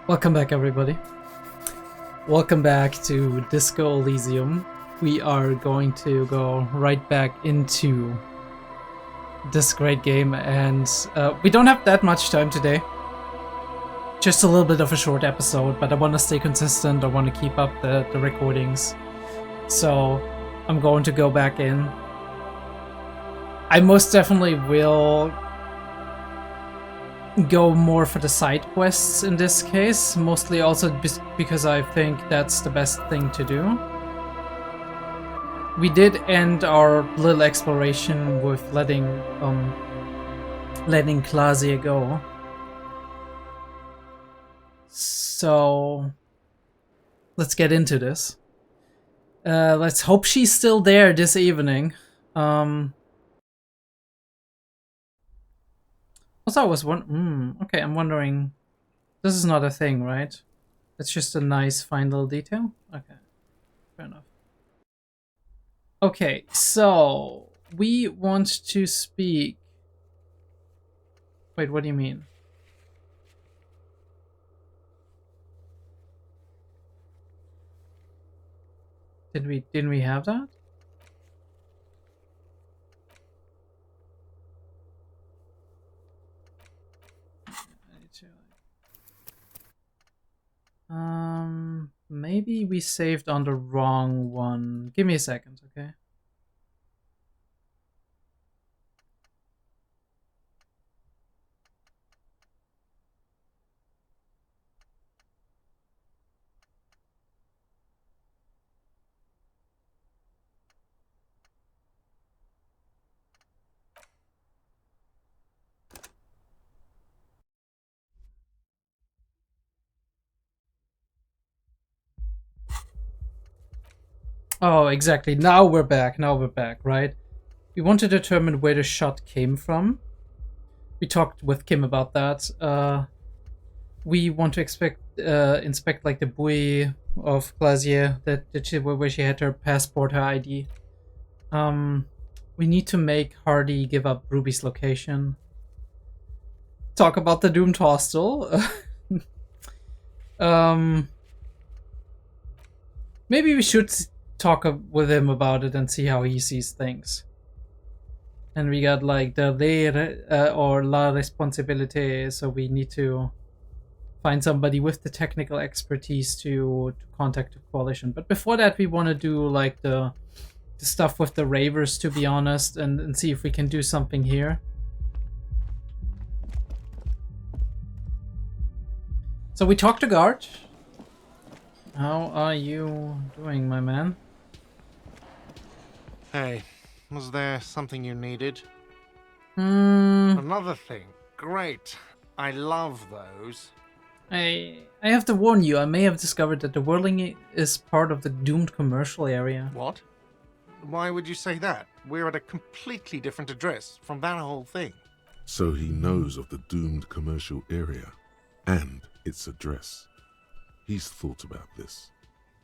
Welcome back, everybody. Welcome back to Disco Elysium. We are going to go right back into this great game, and we don't have that much time today. Just a little bit of a short episode, but I want to stay consistent. I want to keep up the recordings. So I'm going to go back in. I most definitely will go more for the side quests in this case, mostly also because I think that's the best thing to do. We did end our little exploration with letting Claudia go. So let's get into this. Let's hope she's still there this evening. Also, I was okay, I'm wondering. This is not a thing, right? It's just a nice, fine little detail? Okay, fair enough. Okay, so we want to speak. Wait, what do you mean? Didn't we have that? Maybe we saved on the wrong one. Give me a second, okay? Oh, exactly. Now we're back, right? We want to determine where the shot came from. We talked with Kim about that. We want to inspect like the buoy of Glacier where she had her passport, her ID. We need to make Hardy give up Ruby's location. Talk about the doomed hostel. Maybe we should talk with him about it and see how he sees things. And we got like the ley or la responsabilité, so we need to find somebody with the technical expertise to contact the coalition. But before that, we want to do like the stuff with the ravers, to be honest, and see if we can do something here. So we talked to Guard. How are you doing, my man? Hey, was there something you needed? Hmm. Another thing. Great. I love those. I have to warn you, I may have discovered that the whirling is part of the doomed commercial area. What? Why would you say that? We're at a completely different address from that whole thing. So he knows of the doomed commercial area and its address. He's thought about this.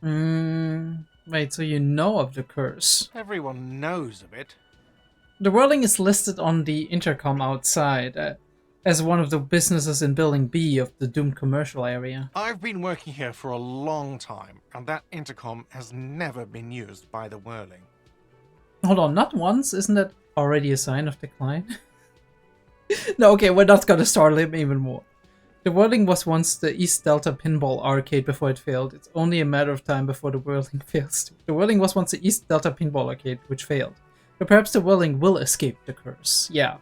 Wait, so you know of the curse? Everyone knows of it. The whirling is listed on the intercom outside as one of the businesses in Building B of the doomed commercial area. I've been working here for a long time, and that intercom has never been used by the whirling. Hold on, not once? Isn't that already a sign of decline? No, okay, we're not gonna startle him even more. The whirling was once the East Delta pinball arcade before it failed. It's only a matter of time before the whirling fails too. The whirling was once the East Delta pinball arcade, which failed. But perhaps the whirling will escape the curse. Yeah.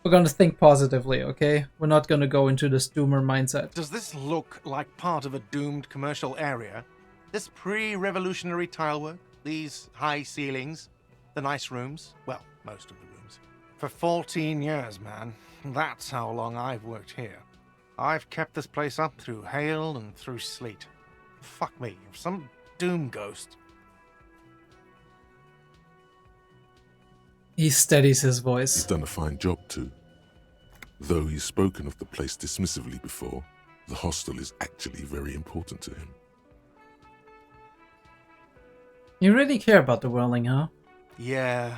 We're gonna think positively, okay? We're not gonna go into this doomer mindset. Does this look like part of a doomed commercial area? This pre-revolutionary tilework? These high ceilings? The nice rooms? Well, most of the rooms. For 14 years, man. That's how long I've worked here. I've kept this place up through hail and through sleet. Fuck me, some doom ghost. He steadies his voice. He's done a fine job too. Though he's spoken of the place dismissively before, the hostel is actually very important to him. You really care about the whirling, huh? Yeah,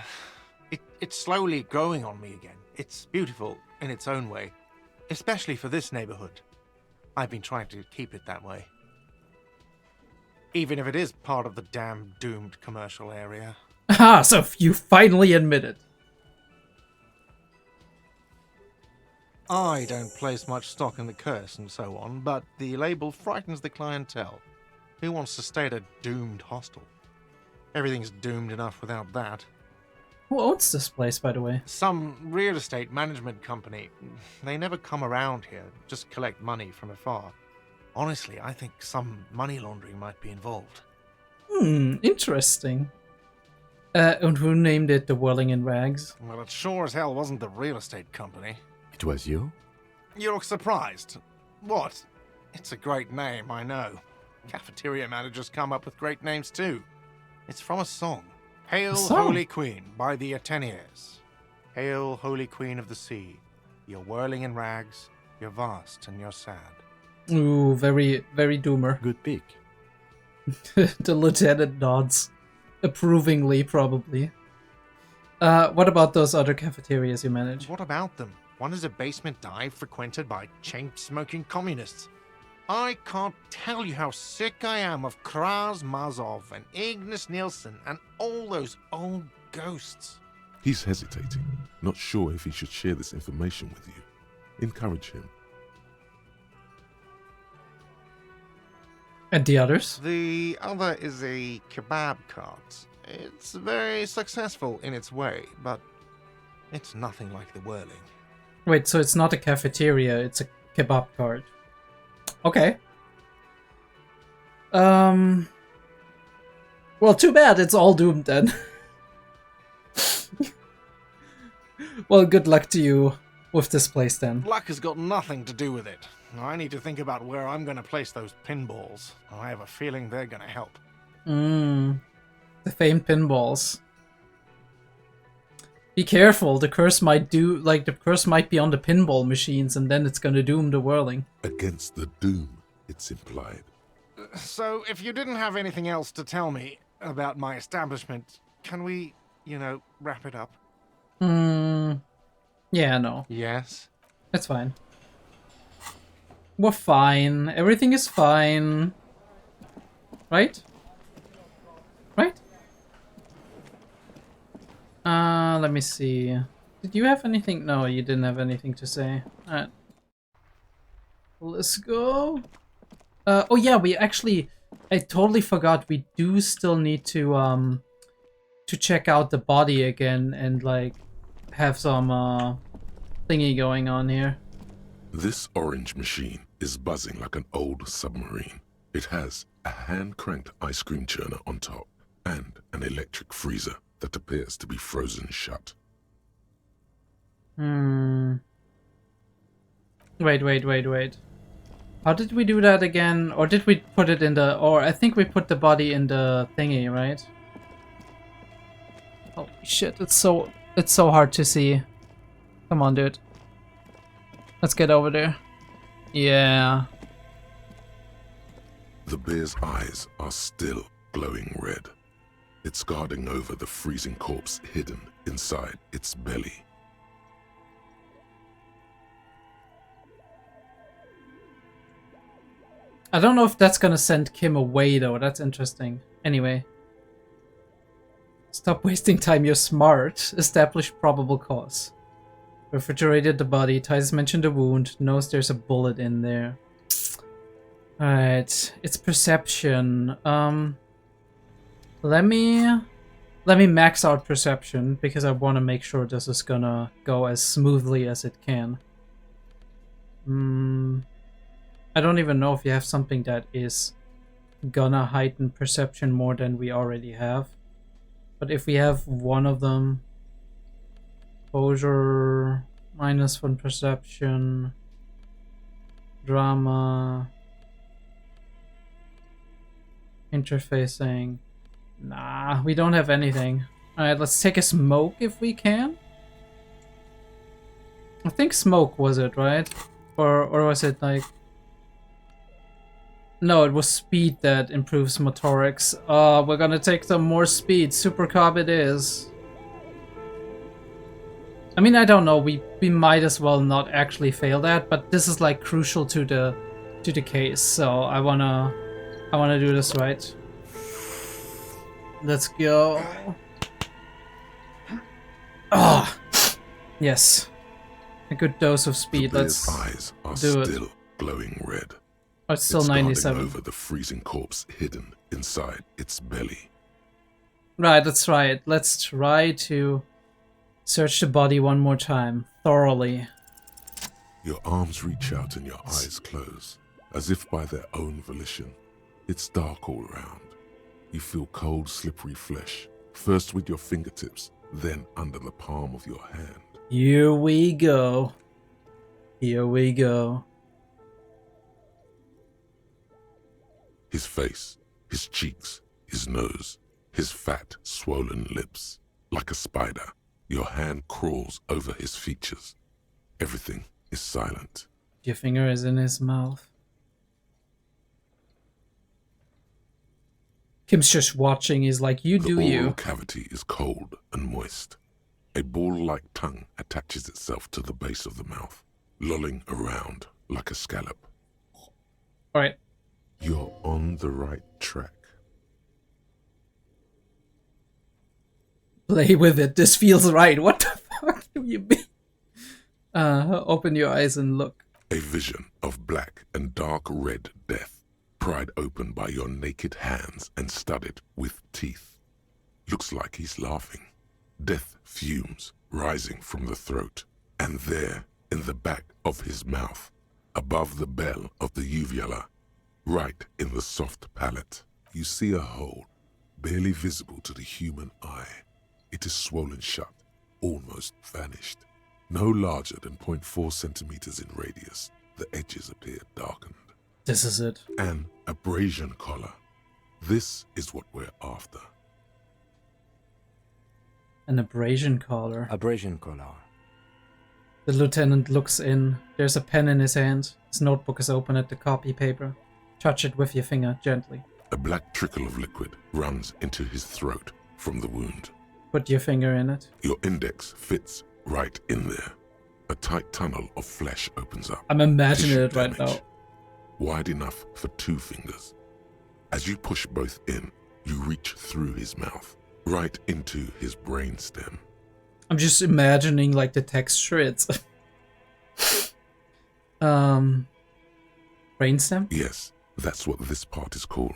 it's slowly growing on me again. It's beautiful in its own way, especially for this neighborhood. I've been trying to keep it that way. Even if it is part of the damn doomed commercial area. Ah, so you finally admit it. I don't place much stock in the curse and so on, but the label frightens the clientele. Who wants to stay at a doomed hostel? Everything's doomed enough without that. Who owns this place, by the way? Some real estate management company. They never come around here, just collect money from afar. Honestly, I think some money laundering might be involved. Interesting. And who named it the Whirling in Rags? Well, it sure as hell wasn't the real estate company. It was you? You look surprised. What? It's a great name, I know. Cafeteria managers come up with great names too. It's from a song. Hail, Holy Queen, by the Ateniers. Hail, Holy Queen of the Sea. You're whirling in rags, you're vast and you're sad. Ooh, very, very doomer. Good pick. The lieutenant nods. Approvingly, probably. What about those other cafeterias you manage? What about them? One is a basement dive frequented by chain-smoking communists. I can't tell you how sick I am of Kraz Mazov and Ignis Nielsen and all those old ghosts. He's hesitating, not sure if he should share this information with you. Encourage him. And the others? The other is a kebab cart. It's very successful in its way, but it's nothing like the whirling. Wait, so it's not a cafeteria, it's a kebab cart. Okay. Well, too bad it's all doomed then. Well, good luck to you with this place then. Luck has got nothing to do with it. I need to think about where I'm going to place those pinballs. I have a feeling they're going to help. The famed pinballs. Be careful, the curse might the curse might be on the pinball machines and then it's gonna doom the whirling. Against the doom, it's implied. So, if you didn't have anything else to tell me about my establishment, can we, wrap it up? Yeah, no. Yes? It's fine. We're fine. Everything is fine. Right? Right? Let me see. Did you have anything? No, you didn't have anything to say. Alright. Let's go. Oh yeah, I totally forgot. We do still need to check out the body again and, like, have some, thingy going on here. This orange machine is buzzing like an old submarine. It has a hand-cranked ice cream churner on top and an electric freezer that appears to be frozen shut. Wait. How did we do that again? Or did we put it in the... Or I think we put the body in the thingy, right? Holy shit, it's so hard to see. Come on, dude. Let's get over there. Yeah. The bear's eyes are still glowing red. It's guarding over the freezing corpse hidden inside its belly. I don't know if that's gonna send Kim away, though. That's interesting. Anyway. Stop wasting time, you're smart. Establish probable cause. Refrigerated the body. Titus mentioned the wound. Knows there's a bullet in there. Alright. It's perception. Let me max out perception, because I want to make sure this is gonna go as smoothly as it can. I don't even know if you have something that is gonna heighten perception more than we already have. But if we have one of them, exposure, -1 perception, drama, interfacing. Nah, we don't have anything. Alright, let's take a smoke if we can. I think smoke was it, right? Or was it like... No, it was speed that improves motorics. We're gonna take some more speed. Supercop it is. I mean, I don't know. We might as well not actually fail that, but this is like crucial to to the case, so I wanna do this right. Let's go. Ah, yes. A good dose of speed. The Let's bear's eyes are do it. still glowing red. Oh, it's still It's guarding 97. over the freezing corpse hidden inside its belly. Right, that's right. Let's try to search the body one more time, thoroughly. Your arms reach out and your eyes close, as if by their own volition. It's dark all around. You feel cold, slippery flesh, first with your fingertips, then under the palm of your hand. Here we go. Here we go. His face, his cheeks, his nose, his fat, swollen lips. Like a spider, your hand crawls over his features. Everything is silent. Your finger is in his mouth. Kim's just watching. He's like, you do The oral you. cavity is cold and moist. A ball-like tongue attaches itself to the base of the mouth, lolling around like a scallop. Alright. You're on the right track. Play with it. This feels right. What the fuck do you mean? Open your eyes and look. A vision of black and dark red death, pried open by your naked hands and studded with teeth. Looks like he's laughing. Death fumes rising from the throat, and there, in the back of his mouth, above the bell of the uvula, right in the soft palate, you see a hole, barely visible to the human eye. It is swollen shut, almost vanished. No larger than 0.4 centimeters in radius, the edges appear darkened. This is it. An abrasion collar. This is what we're after. An abrasion collar. Abrasion collar. The lieutenant looks in. There's a pen in his hand. His notebook is open at the copy paper. Touch it with your finger, gently. A black trickle of liquid runs into his throat from the wound. Put your finger in it. Your index fits right in there. A tight tunnel of flesh opens up. I'm imagining Tissue it right damage. now. Wide enough for 2 fingers. As you push both in, you reach through his mouth, right into his brainstem. I'm just imagining like the texture. It's brainstem. Yes, that's what this part is called.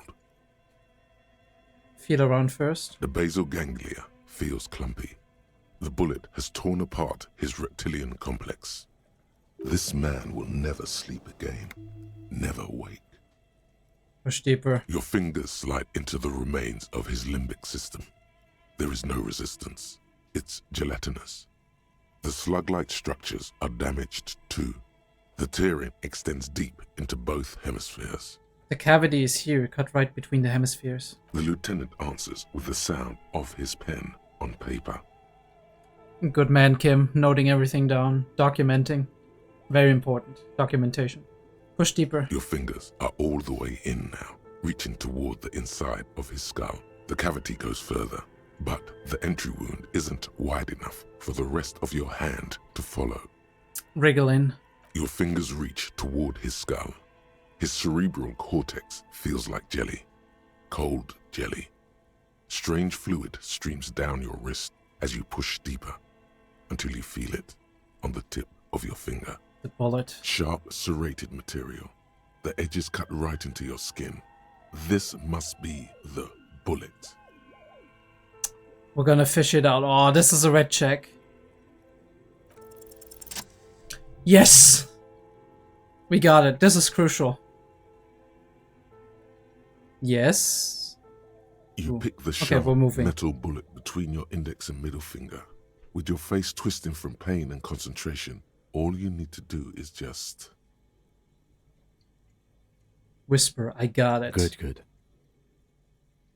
Feel around first. The basal ganglia feels clumpy. The bullet has torn apart his reptilian complex. This man will never sleep again, never wake. Push deeper. Your fingers slide into the remains of his limbic system. There is no resistance. It's gelatinous. The slug-like structures are damaged too. The tearing extends deep into both hemispheres. The cavity is here, cut right between the hemispheres. The lieutenant answers with the sound of his pen on paper. Good man, Kim. Noting everything down. Documenting. Very important. Documentation. Push deeper. Your fingers are all the way in now, reaching toward the inside of his skull. The cavity goes further, but the entry wound isn't wide enough for the rest of your hand to follow. Wriggle in. Your fingers reach toward his skull. His cerebral cortex feels like jelly. Cold jelly. Strange fluid streams down your wrist as you push deeper until you feel it on the tip of your finger. The bullet. Sharp, serrated material. The edges cut right into your skin. This must be the bullet. We're gonna fish it out. Oh, this is a red check. Yes! We got it. This is crucial. Yes. You Ooh. pick the Okay, sharp we're moving. metal bullet between your index and middle finger. With your face twisting from pain and concentration, all you need to do is just... Whisper, I got it. Good.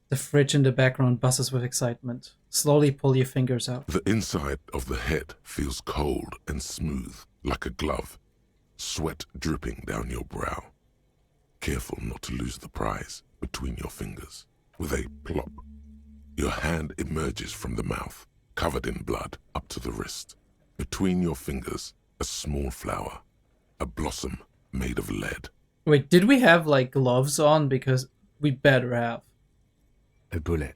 The fridge in the background buzzes with excitement. Slowly pull your fingers out. The inside of the head feels cold and smooth, like a glove. Sweat dripping down your brow. Careful not to lose the prize between your fingers. With a plop, your hand emerges from the mouth, covered in blood up to the wrist. Between your fingers, a small flower, a blossom made of lead. Wait, did we have like gloves on? Because we better have. A bullet.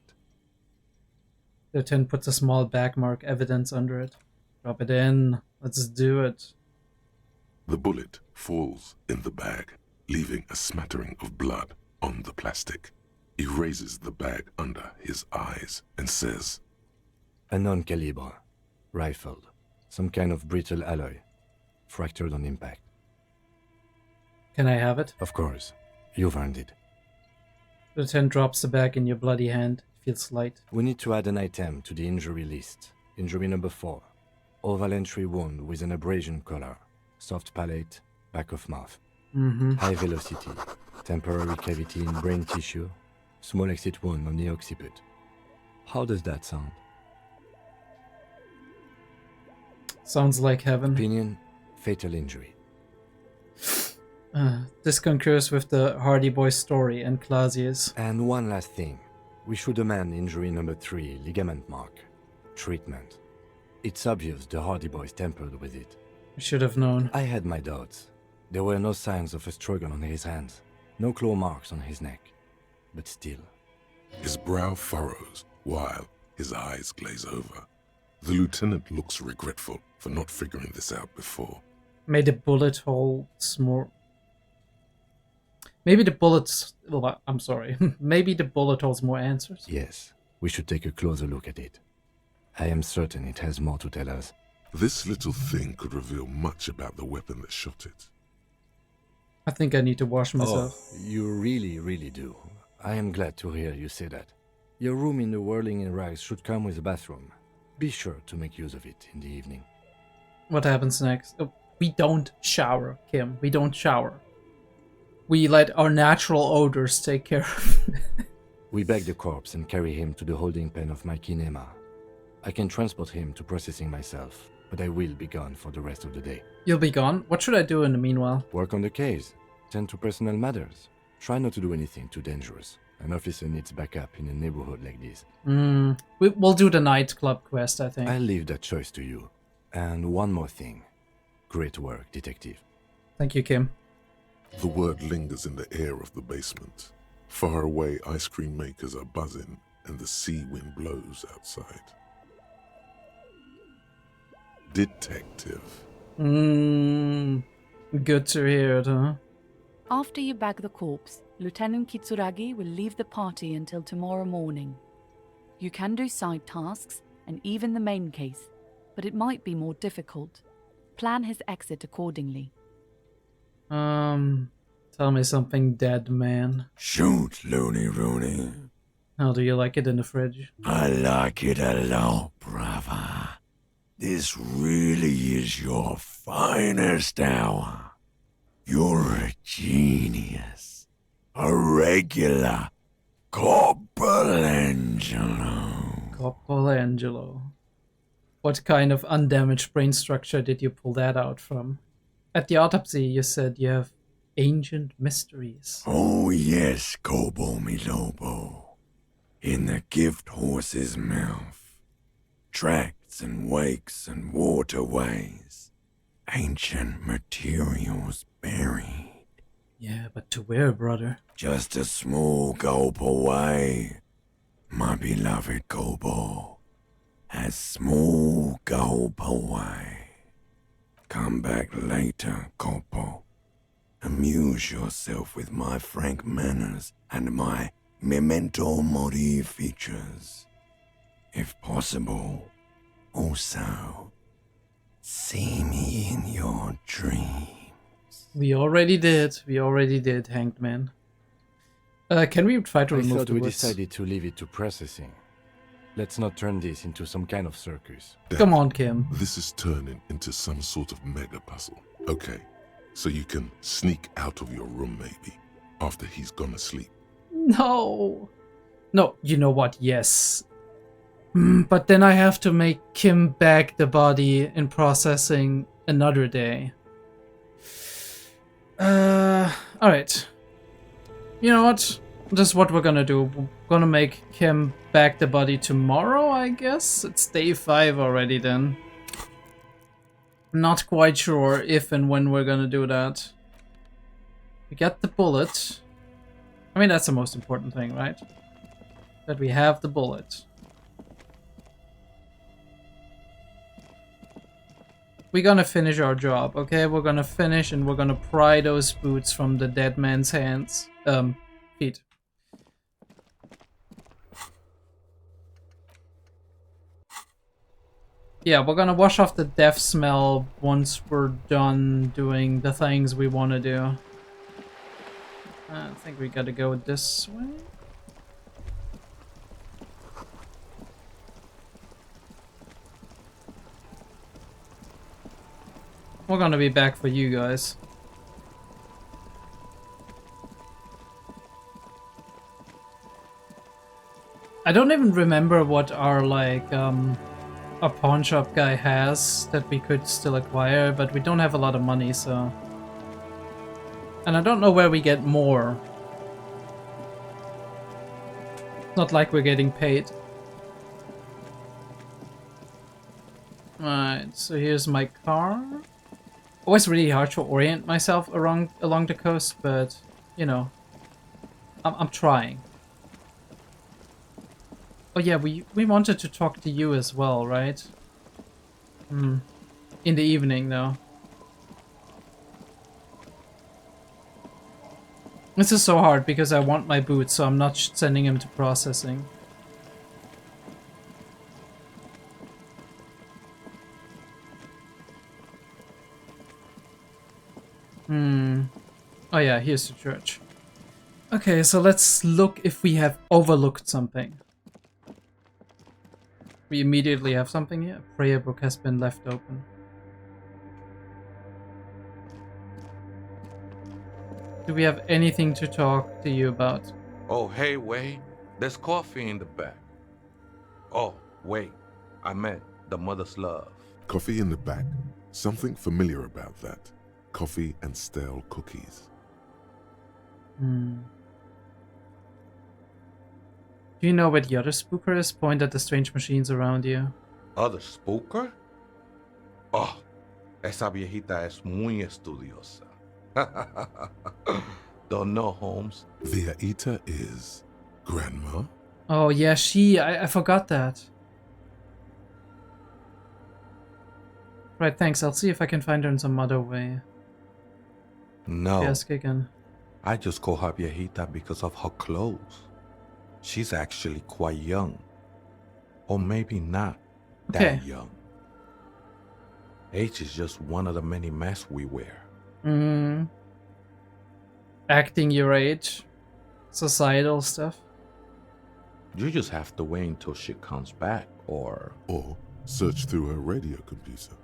Lieutenant puts a small back mark evidence under it. Drop it in. Let's do it. The bullet falls in the bag, leaving a smattering of blood on the plastic. He raises the bag under his eyes and says, A non-caliber. Rifled. Some kind of brittle alloy. Fractured on impact. Can I have it? Of course. You've earned it. Lieutenant drops the bag in your bloody hand. It feels light. We need to add an item to the injury list. Injury number 4. Oval entry wound with an abrasion collar. Soft palate, back of mouth. High velocity. Temporary cavity in brain tissue. Small exit wound on the occiput. How does that sound? Sounds like heaven. Opinion, fatal injury. This concurs with the Hardy Boy story and Clausius. And one last thing. We should demand injury number 3, ligament mark. Treatment. It's obvious the Hardy Boys tampered with it. I should have known. I had my doubts. There were no signs of a struggle on his hands. No claw marks on his neck. But still. His brow furrows while his eyes glaze over. The lieutenant looks regretful for not figuring this out before. May the bullet holds more... Maybe the bullets... Well, I'm sorry. Maybe the bullet holds more answers. Yes, we should take a closer look at it. I am certain it has more to tell us. This little thing could reveal much about the weapon that shot it. I think I need to wash myself. You really do. I am glad to hear you say that. Your room in the Whirling in Rags should come with a bathroom. Be sure to make use of it in the evening. What happens next? Oh, we don't shower, Kim. We don't shower. We let our natural odors take care of it. We bag the corpse and carry him to the holding pen of my kinema. I can transport him to processing myself, but I will be gone for the rest of the day. You'll be gone? What should I do in the meanwhile? Work on the case. Tend to personal matters. Try not to do anything too dangerous. An officer needs backup in a neighborhood like this. We'll do the nightclub quest, I think. I'll leave that choice to you. And one more thing. Great work, detective. Thank you, Kim. The word lingers in the air of the basement. Far away, ice cream makers are buzzing, and the sea wind blows outside. Detective. Good to hear it, huh? After you bag the corpse, Lieutenant Kitsuragi will leave the party until tomorrow morning. You can do side tasks and even the main case, but it might be more difficult. Plan his exit accordingly. Tell me something, dead man. Shoot, Looney Rooney. How do you like it in the fridge? I like it a lot, brother. This really is your finest hour. You're a genius. A regular Corporangelo. Corporangelo. What kind of undamaged brain structure did you pull that out from? At the autopsy, you said you have ancient mysteries. Oh yes, Kobo mi Lobo. In the gift horse's mouth. Tracts and wakes and waterways. Ancient materials buried. Yeah, but to where, brother? Just a small gulp away. My beloved Kobo. A small gulp away. Come back later, Kobo. Amuse yourself with my frank manners and my memento mori features. If possible, also, see me in your dreams. We already did, Hanged Man. Can we try to I remove thought the we words? decided to leave it to processing. Let's not turn this into some kind of circus. Come on, Kim. This is turning into some sort of mega puzzle. Okay, so you can sneak out of your room maybe, after he's gone to sleep. No. No, you know what? Yes. But then I have to make Kim bag the body in processing another day. Alright. You know what? This is what we're gonna do. We're gonna make Kim bag the body tomorrow, I guess? It's day 5 already then. I'm not quite sure if and when we're gonna do that. We got the bullet. I mean, that's the most important thing, right? That we have the bullet. We're gonna finish our job, okay? We're gonna finish and we're gonna pry those boots from the dead man's hands. Feet. Yeah, we're gonna wash off the death smell once we're done doing the things we want to do. I think we gotta go this way. We're gonna be back for you guys. I don't even remember what our, like, a pawn shop guy has that we could still acquire, but we don't have a lot of money, so... And I don't know where we get more. Not like we're getting paid. Alright, so here's my car. Always really hard to orient myself along the coast, but, you know, I'm trying. Oh yeah, we wanted to talk to you as well, right? In the evening, though. This is so hard because I want my boots, so I'm not sending him to processing. Oh yeah, here's the church. Okay, so let's look if we have overlooked something. We immediately have something here. A prayer book has been left open. Do we have anything to talk to you about? Oh, hey, wait. There's coffee in the back. Oh, wait. I meant the mother's love. Coffee in the back. Something familiar about that. Coffee and stale cookies. Do you know where the other spooker is? Point at the strange machines around you. Other spooker? Oh, esa viejita es muy estudiosa. Don't know, Holmes. Viejita is grandma? Oh yeah, I forgot that. Right, thanks. I'll see if I can find her in some other way. No. Ask again. I just call her viejita because of her clothes. She's actually quite young. Or maybe not that young. Age is just one of the many masks we wear. Acting your age. Societal stuff. You just have to wait until she comes back, or search through her radio computer.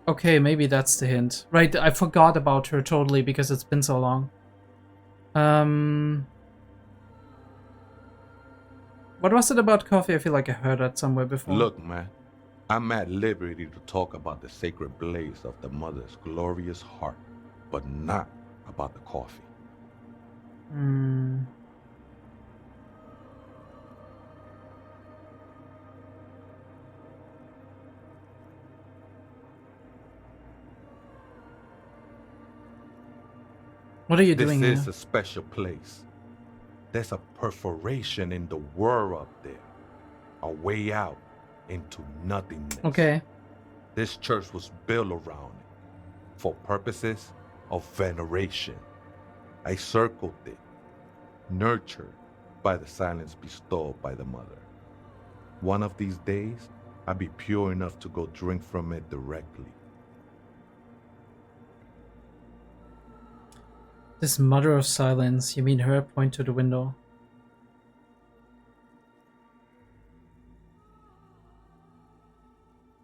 Okay, maybe that's the hint. Right, I forgot about her totally because it's been so long. What was it about coffee? I feel like I heard that somewhere before. Look, man, I'm at liberty to talk about the sacred blaze of the mother's glorious heart, but not about the coffee. What are you doing here? This is a special place. There's a perforation in the world up there. A way out into nothingness. Okay. This church was built around it for purposes of veneration. I circled it, nurtured by the silence bestowed by the mother. One of these days, I'll be pure enough to go drink from it directly. This mother of silence, you mean her? Point to the window.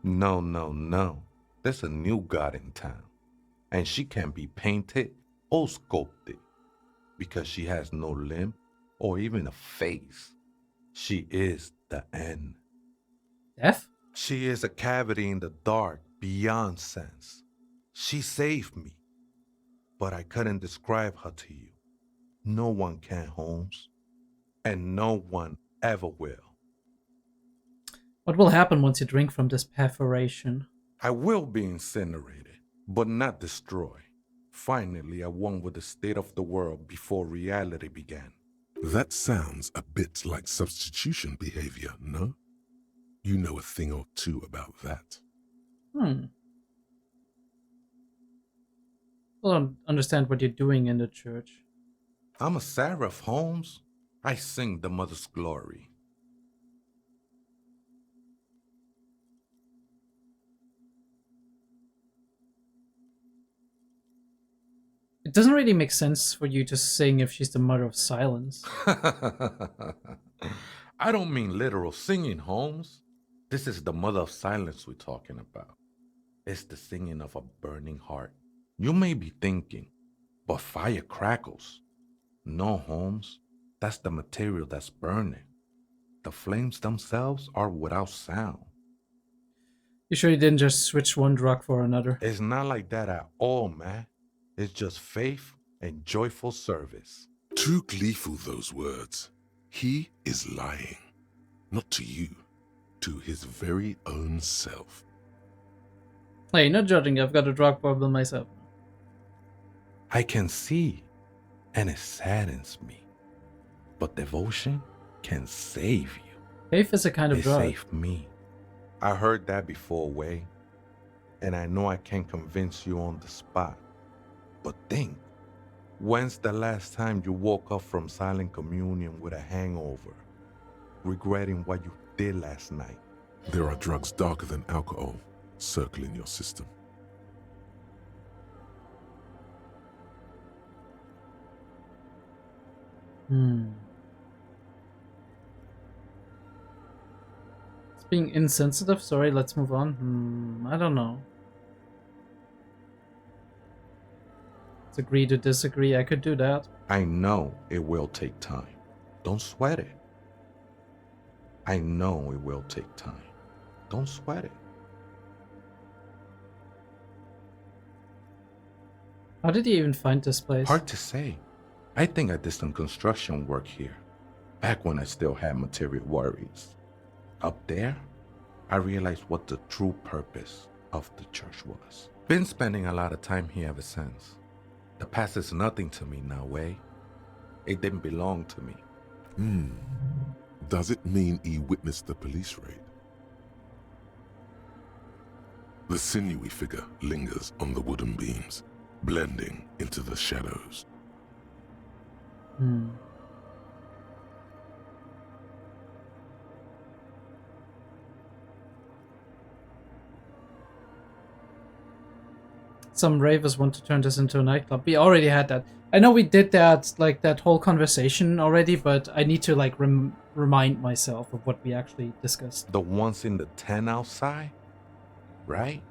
No. There's a new god in town. And she can be painted or sculpted. Because she has no limb or even a face. She is the end. Death? She is a cavity in the dark beyond sense. She saved me. But I couldn't describe her to you. No one can, Holmes. And no one ever will. What will happen once you drink from this perforation? I will be incinerated, but not destroyed. Finally, I won with the state of the world before reality began. That sounds a bit like substitution behavior, no? You know a thing or two about that. I don't understand what you're doing in the church. I'm a seraph, Holmes. I sing the mother's glory. It doesn't really make sense for you to sing if she's the mother of silence. I don't mean literal singing, Holmes. This is the mother of silence we're talking about. It's the singing of a burning heart. You may be thinking, but fire crackles. No, Holmes. That's the material that's burning. The flames themselves are without sound. You sure you didn't just switch one drug for another? It's not like that at all, man. It's just faith and joyful service. Too gleeful, those words. He is lying. Not to you, to his very own self. Hey, not judging, I've got a drug problem myself. I can see, and it saddens me. But devotion can save you. Faith is a kind of It drug. saved me. I heard that before, Way. And I know I can't convince you on the spot. But think, when's the last time you woke up from silent communion with a hangover, regretting what you did last night? There are drugs darker than alcohol circling your system. It's being insensitive? Sorry, let's move on. I don't know. Let's agree to disagree. I could do that. I know it will take time. Don't sweat it. I know it will take time. Don't sweat it. How did you even find this place? Hard to say. I think I did some construction work here, back when I still had material worries. Up there, I realized what the true purpose of the church was. Been spending a lot of time here ever since. The past is nothing to me now, Way. It didn't belong to me. Does it mean he witnessed the police raid? The sinewy figure lingers on the wooden beams, blending into the shadows. Some ravers want to turn this into a nightclub. We already had that. I know we did that, like, that whole conversation already, but I need to, like, remind myself of what we actually discussed. The ones in the tent outside, right?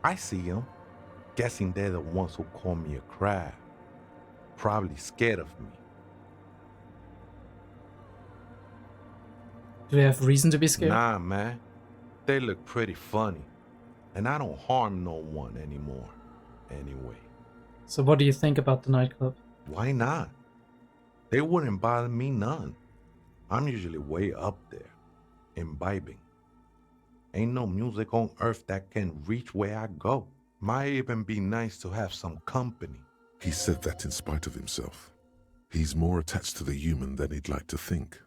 I see them. Guessing they're the ones who call me a crab. Probably scared of me. Do they have reason to be scared? Nah, man. They look pretty funny. And I don't harm no one anymore. Anyway. So what do you think about the nightclub? Why not? They wouldn't bother me none. I'm usually way up there, imbibing. Ain't no music on earth that can reach where I go. Might even be nice to have some company. He said that in spite of himself. He's more attached to the human than he'd like to think.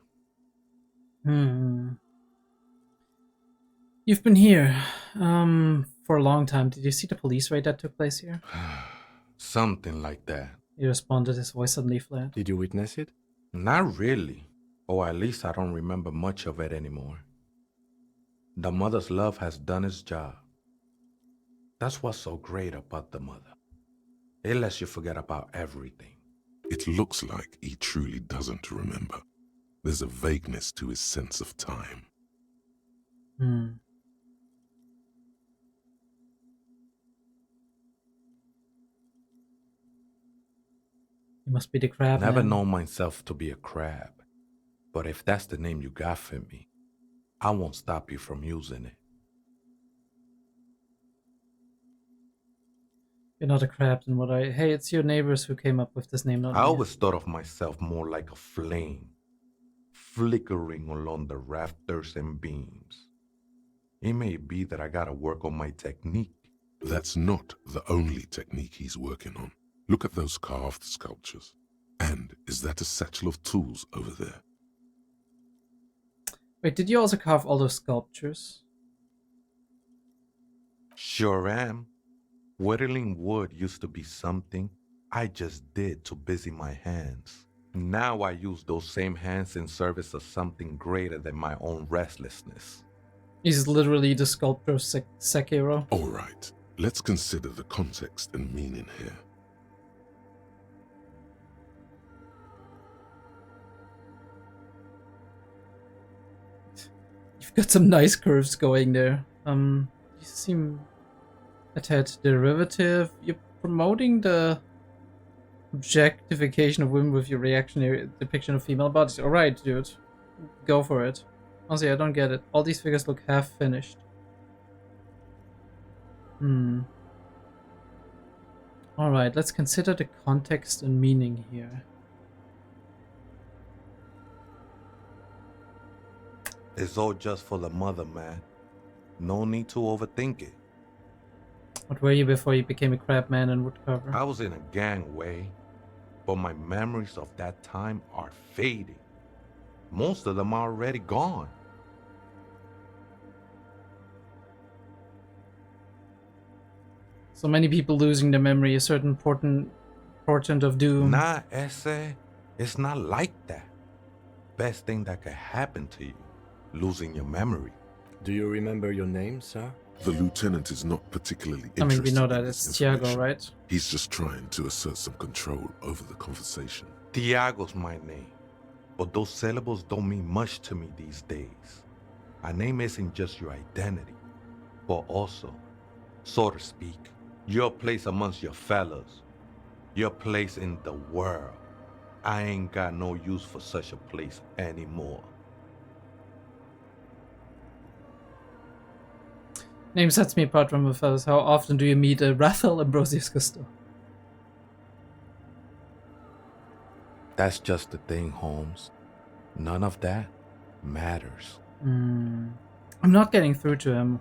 You've been here, for a long time. Did you see the police raid that took place here? Something like that. He responded, his voice suddenly flat. Did you witness it? Not really. Or at least I don't remember much of it anymore. The mother's love has done its job. That's what's so great about the mother. It lets you forget about everything. It looks like he truly doesn't remember. There's a vagueness to his sense of time. He must be the crab Never man. known myself to be a crab. But if that's the name you got for me, I won't stop you from using it. You're not a crab, then what I... Hey, it's your neighbors who came up with this name, not I me. always thought of myself more like a flame, flickering along the rafters and beams. It may be that I gotta work on my technique. That's not the only technique he's working on. Look at those carved sculptures. And is that a satchel of tools over there? Wait, did you also carve all those sculptures? Sure am. Whittling wood used to be something I just did to busy my hands. Now I use those same hands in service of something greater than my own restlessness. He's literally the sculptor of Sekiro. All right, let's consider the context and meaning here. You've got some nice curves going there. You seem a tad derivative. You're promoting the objectification of women with your reactionary depiction of female bodies. Alright, dude. Go for it. Honestly, I don't get it. All these figures look half finished. Alright, let's consider the context and meaning here. It's all just for the mother, man. No need to overthink it. What were you before you became a crab man and woodcarver? I was in a gangway, but my memories of that time are fading. Most of them are already gone. So many people losing their memory, a certain portent of doom. Nah, Ese, it's not like that. Best thing that could happen to you, losing your memory. Do you remember your name, sir? The lieutenant is not particularly interested. I mean, we know that in it's this Tiago, information. right? He's just trying to assert some control over the conversation. Tiago's my name, but those syllables don't mean much to me these days. A name isn't just your identity, but also, so to speak, your place amongst your fellows, your place in the world. I ain't got no use for such a place anymore. Name sets me apart from the fellows. How often do you meet Raphael Ambrosius Gusto? That's just the thing, Holmes. None of that matters. I'm not getting through to him.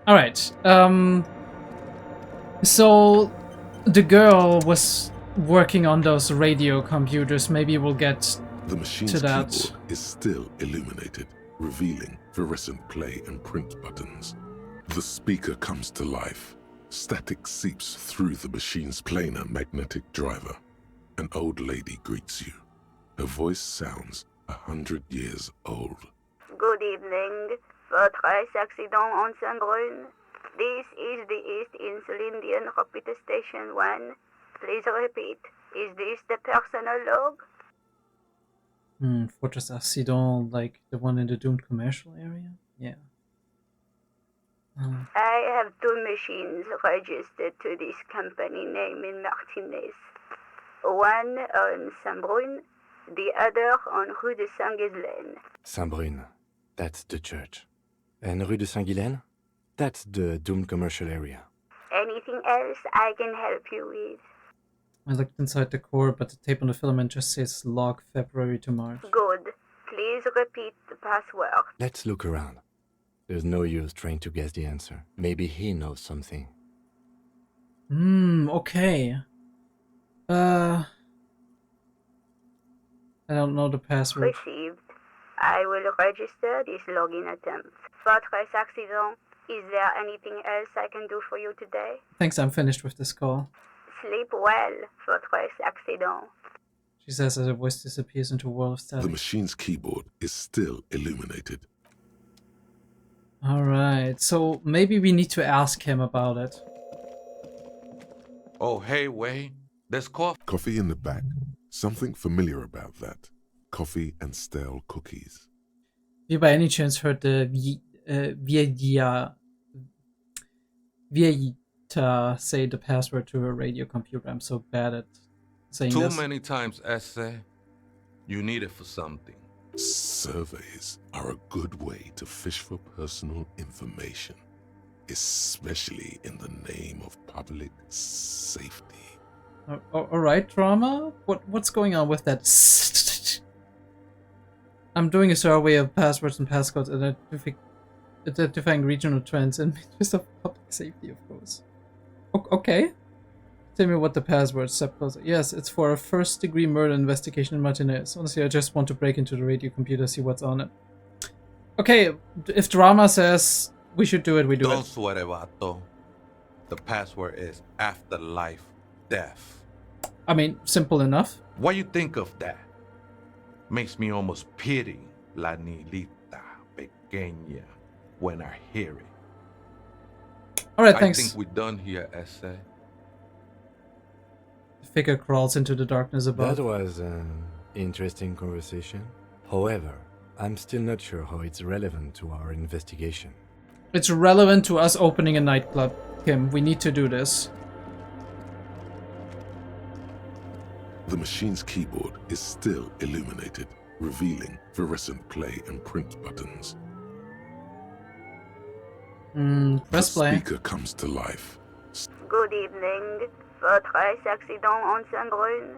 Alright, so the girl was working on those radio computers. Maybe we'll get The machine's to that. keyboard is still illuminated, revealing fluorescent play and print buttons. The speaker comes to life. Static seeps through the machine's planar magnetic driver. An old lady greets you. Her voice sounds 100 years old. Good evening. Votre accident on Saint-Brun. This is the East Insulindian Repeat Station 1. Please repeat. Is this the personal log? Fortress Accident, like the one in the doomed commercial area? Yeah. I have two machines registered to this company name in Martinez. One on Saint-Brun, the other on Rue de Saint-Ghislaine. Saint-Brun, that's the church. And Rue de Saint-Ghislaine? That's the doomed commercial area. Anything else I can help you with? I looked inside the core, but the tape on the filament just says log February to March. Good. Please repeat the password. Let's look around. There's no use trying to guess the answer. Maybe he knows something. Okay. I don't know the password. Received. I will register this login attempt. Votre accident. Is there anything else I can do for you today? Thanks, I'm finished with this call. Sleep well, votre accident. She says as her voice disappears into a world of The static. machine's keyboard is still illuminated. Alright, so maybe we need to ask him about it. Oh, hey, Wei, there's coffee. Coffee in the back. Something familiar about that. Coffee and stale cookies. Have you by any chance heard the Vieita say the password to her radio computer? I'm so bad at saying Too this. many times, Ese. You need it for something. Surveys are a good way to fish for personal information, especially in the name of public safety. Alright, drama? What's going on with that? I'm doing a survey of passwords and passcodes identifying regional trends and interest of public safety, of course. Okay. Tell me what the password, step closer. Yes, it's for a first-degree murder investigation in Martinez. Honestly, I just want to break into the radio computer, see what's on it. Okay, if drama says we should do it, we do Don't it. sweat it, vato. The password is afterlife death. I mean, simple enough. What you think of that? Makes me almost pity la niñita pequeña when I hear it. Alright, I thanks. think we're done here, Ese. The figure crawls into the darkness above. That was an interesting conversation. However, I'm still not sure how it's relevant to our investigation. It's relevant to us opening a nightclub, Kim. We need to do this. The machine's keyboard is still illuminated, revealing fluorescent play and print buttons. Press The play. speaker comes to life. Good evening. Votre accident en Saint-Brun.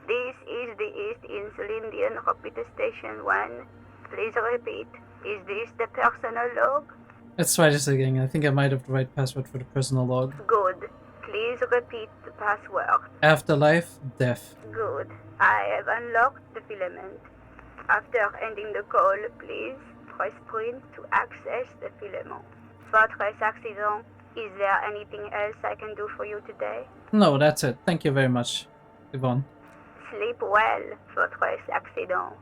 This is the East Insulindian Rapid Station 1. Please repeat. Is this the personal log? Let's try this again. I think I might have the right password for the personal log. Good. Please repeat the password. Afterlife, death. Good. I have unlocked the filament. After ending the call, please press print to access the filament. Votre accident. Is there anything else I can do for you today? No, that's it. Thank you very much, Yvonne. Sleep well, votre accident.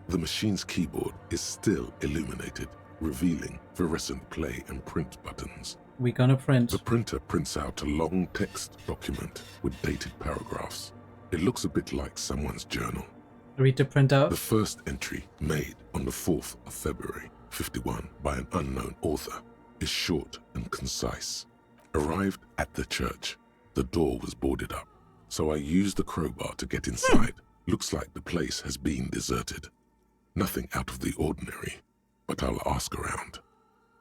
The machine's keyboard is still illuminated, revealing fluorescent play and print buttons. We're gonna print. The printer prints out a long text document with dated paragraphs. It looks a bit like someone's journal. Read the printout. The first entry, made on the 4th of February, 51, by an unknown author, is short and concise. Arrived at the church. The door was boarded up, so I used the crowbar to get inside. Looks like the place has been deserted. Nothing out of the ordinary, but I'll ask around.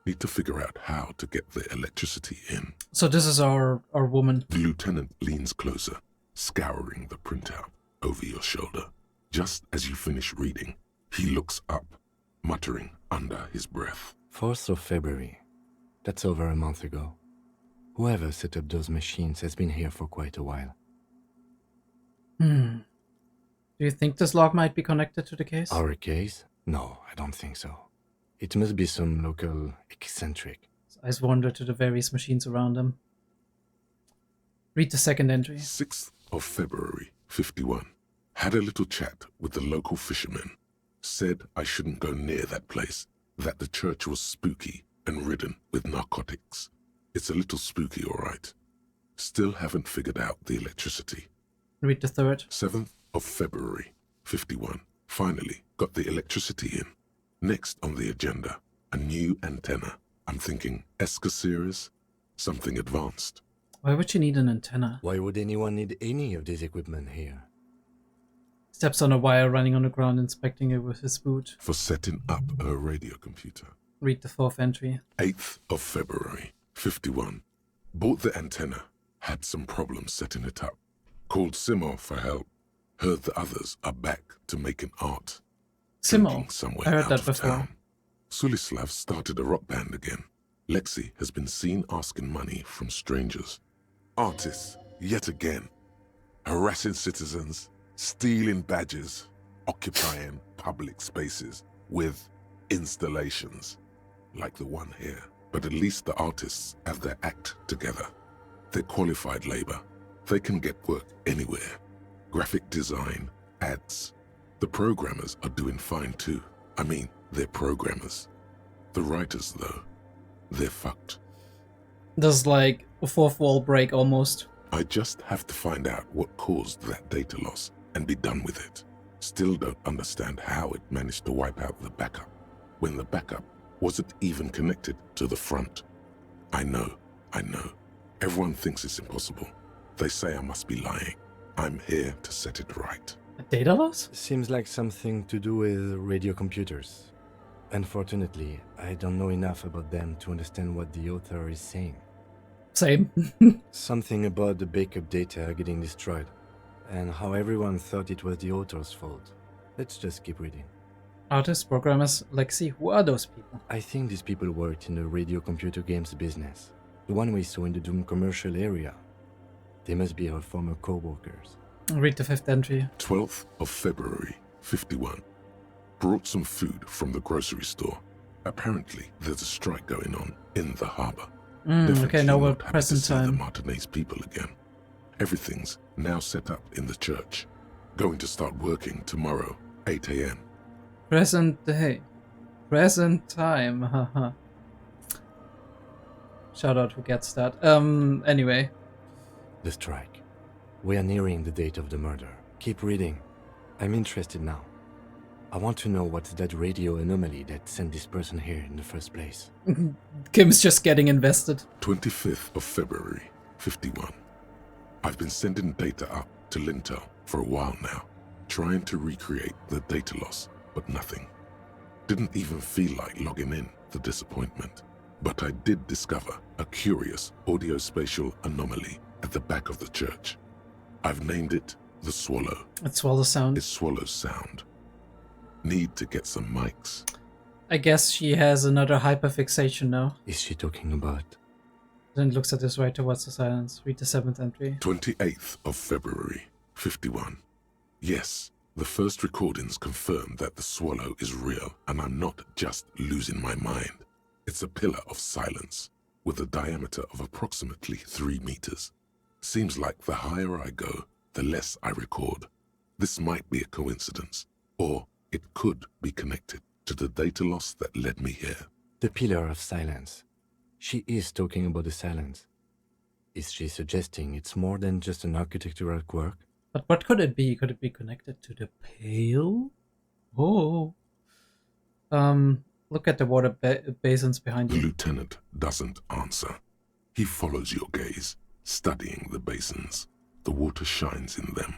Need to figure out how to get the electricity in. So this is our woman. The lieutenant leans closer, scouring the printout over your shoulder. Just as you finish reading, he looks up, muttering under his breath. 4th of February. That's over a month ago. Whoever set up those machines has been here for quite a while. Do you think this log might be connected to the case? Our case? No, I don't think so. It must be some local eccentric. His eyes wander to the various machines around him. Read the second entry. 6th of February, 51. Had a little chat with the local fishermen. Said I shouldn't go near that place, that the church was spooky and ridden with narcotics. It's a little spooky, all right. Still haven't figured out the electricity. Read the third. 7th of February, 51. Finally got the electricity in. Next on the agenda, a new antenna. I'm thinking ESCA series, something advanced. Why would you need an antenna? Why would anyone need any of this equipment here? Steps on a wire running on the ground, inspecting it with his boot. For setting up a radio computer. Read the fourth entry. 8th of February, 51. Bought the antenna. Had some problems setting it up. Called Simo for help. Heard the others are back to making art. Simo. Drinking somewhere I heard out that of before. town. Sulislav started a rock band again. Lexi has been seen asking money from strangers. Artists, yet again. Harassing citizens, stealing badges, occupying public spaces with installations, like the one here. But at least the artists have their act together. They're qualified labor. They can get work anywhere. Graphic design, ads. The programmers are doing fine too. I mean, they're programmers. The writers, though, they're fucked. This is like a fourth wall break almost. I just have to find out what caused that data loss and be done with it. Still don't understand how it managed to wipe out the backup, when the backup wasn't even connected to the front. I know. Everyone thinks it's impossible. They say I must be lying. I'm here to set it right. A data loss? Seems like something to do with radio computers. Unfortunately, I don't know enough about them to understand what the author is saying. Same. Something about the backup data getting destroyed, and how everyone thought it was the author's fault. Let's just keep reading. Artists, programmers, Lexi, who are those people? I think these people worked in the radio computer games business, the one we saw in the Doom commercial area. They must be her former co-workers. Read the 5th entry. 12th of February, 51. Brought some food from the grocery store. Apparently, there's a strike going on in the harbor. Okay, now we're not happy present to see the time. Martinez people again. Everything's now set up in the church. Going to start working tomorrow, 8 a.m. Present day. Present time, haha. Shout out who gets that. Anyway. The strike. We are nearing the date of the murder. Keep reading. I'm interested now. I want to know what's that radio anomaly that sent this person here in the first place. Kim's just getting invested. 25th of February, 51. I've been sending data up to Lintel for a while now, trying to recreate the data loss, but nothing. Didn't even feel like logging in, the disappointment. But I did discover a curious audio-spatial anomaly at the back of the church. I've named it the Swallow. It's Swallow sound. It swallows sound. Need to get some mics. I guess she has another hyperfixation now. Is she talking about? Then looks at this right towards the silence. Read the 7th entry. 28th of February, 51. Yes, the first recordings confirm that the Swallow is real and I'm not just losing my mind. It's a pillar of silence with a diameter of approximately 3 meters. Seems like the higher I go, the less I record. This might be a coincidence, or it could be connected to the data loss that led me here. The pillar of silence. She is talking about the silence. Is she suggesting it's more than just an architectural quirk? But what could it be? Could it be connected to the pail? Oh. Look at the water basins behind The you. lieutenant doesn't answer. He follows your gaze, studying the basins. The water shines in them.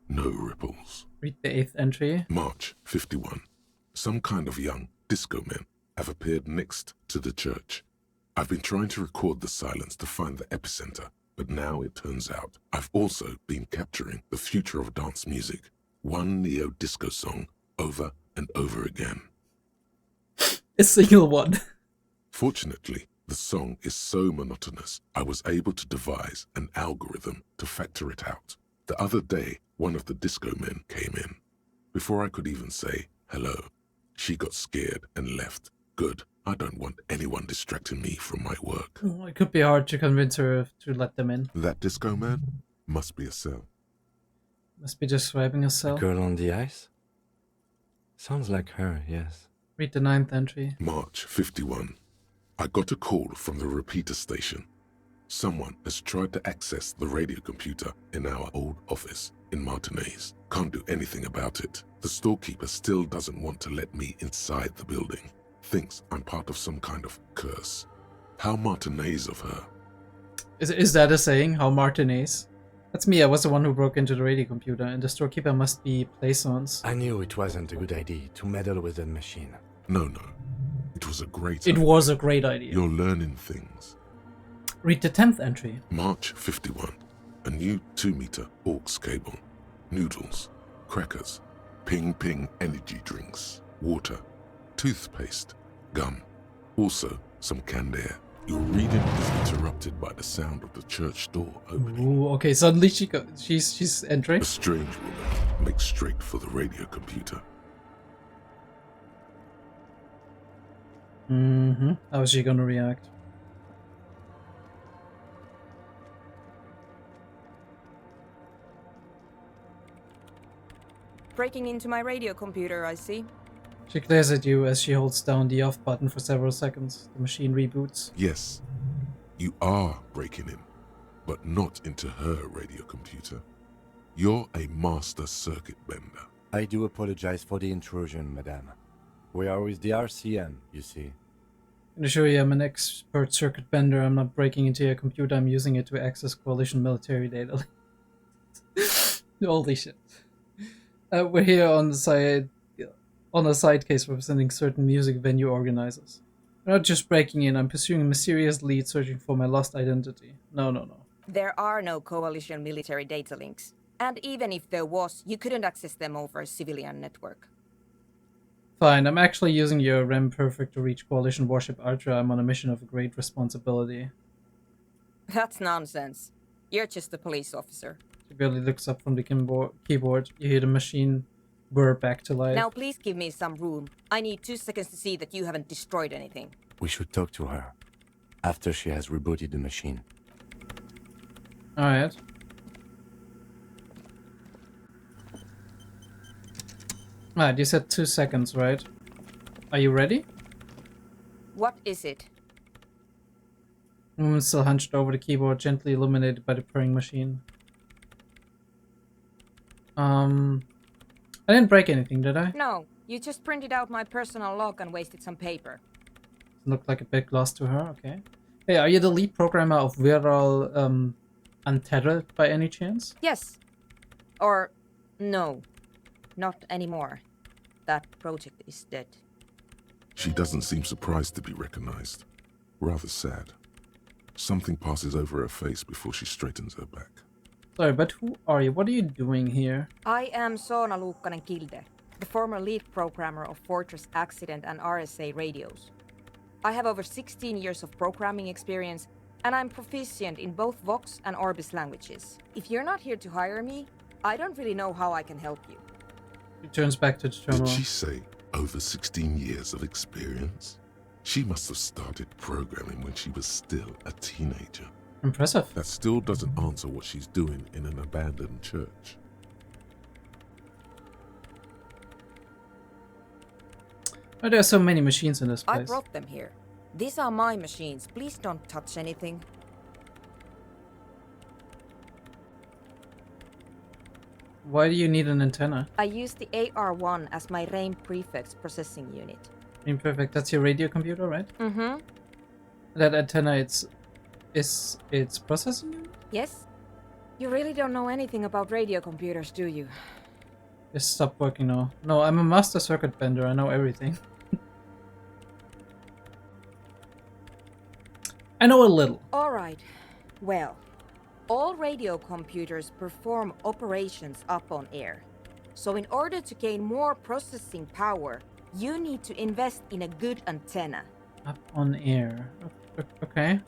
No ripples. Read the 8th entry. March 51. Some kind of young disco men have appeared next to the church. I've been trying to record the silence to find the epicenter, but now it turns out I've also been capturing the future of dance music, one neo-disco song over and over again. A single one. Fortunately, the song is so monotonous, I was able to devise an algorithm to factor it out. The other day, one of the disco men came in. Before I could even say hello, she got scared and left. Good. I don't want anyone distracting me from my work. Oh, it could be hard to convince her to let them in. That disco man must be a cell. Must be describing a cell. Girl on the ice? Sounds like her, yes. Read the 9th entry. March 51. I got a call from the repeater station. Someone has tried to access the radio computer in our old office in Martinez. Can't do anything about it. The storekeeper still doesn't want to let me inside the building. Thinks I'm part of some kind of curse. How Martinez of her. Is that a saying? How Martinez? That's me. I was the one who broke into the radio computer, and the storekeeper must be Plaisance. I knew it wasn't a good idea to meddle with the machine. No. It was a great It idea. was a great idea. You're learning things. Read the 10th entry. March 51. A new 2-meter aux cable. Noodles. Crackers. Ping energy drinks. Water. Toothpaste. Gum. Also, some canned air. Your reading is interrupted by the sound of the church door opening. Ooh, okay, suddenly she's entering. A strange woman makes straight for the radio computer. How is she gonna react? Breaking into my radio computer, I see. She glares at you as she holds down the off button for several seconds. The machine reboots. Yes, you are breaking in, but not into her radio computer. You're a master circuit bender. I do apologize for the intrusion, madame. We are with the RCM, you see. I can assure you I'm an expert circuit bender. I'm not breaking into your computer. I'm using it to access coalition military data. Holy shit. We're here on a side case representing certain music venue organizers. I'm not just breaking in. I'm pursuing a mysterious lead searching for my lost identity. No. There are no coalition military data links. And even if there was, you couldn't access them over a civilian network. Fine, I'm actually using your REM Perfect to reach Coalition Warship Ultra. I'm on a mission of great responsibility. That's nonsense. You're just a police officer. She barely looks up from the keyboard. You hear the machine whir back to life. Now please give me some room. I need 2 seconds to see that you haven't destroyed anything. We should talk to her after she has rebooted the machine. Alright. Alright, you said 2 seconds, right? Are you ready? What is it? Woman still hunched over the keyboard, gently illuminated by the purring machine. I didn't break anything, did I? No, you just printed out my personal log and wasted some paper. Looked like a big loss to her, okay. Hey, are you the lead programmer of Viral, Untethered by any chance? Yes. Or, no. Not anymore. That project is dead. She doesn't seem surprised to be recognized. Rather sad. Something passes over her face before she straightens her back. Sorry, but who are you? What are you doing here? I am Soona Luukkanen-Kilde, the former lead programmer of Fortress Accident and RSA radios. I have over 16 years of programming experience, and I'm proficient in both Vox and Orbis languages. If you're not here to hire me, I don't really know how I can help you. She turns back to the terminal. Did she say over 16 years of experience? She must have started programming when she was still a teenager. Impressive. That still doesn't answer what she's doing in an abandoned church. Why are there so many machines in this I place? brought them here. These are my machines. Please don't touch anything. Why do you need an antenna? I use the AR-1 as my RAIN prefix processing unit. Imperfect. That's your radio computer, right? Mm-hmm. That antenna, it's processing unit? Yes? You really don't know anything about radio computers, do you? Just stop working now. No, I'm a master circuit bender. I know everything. I know a little. Alright. Well, all radio computers perform operations up on air. So in order to gain more processing power, you need to invest in a good antenna. Up on air. Okay.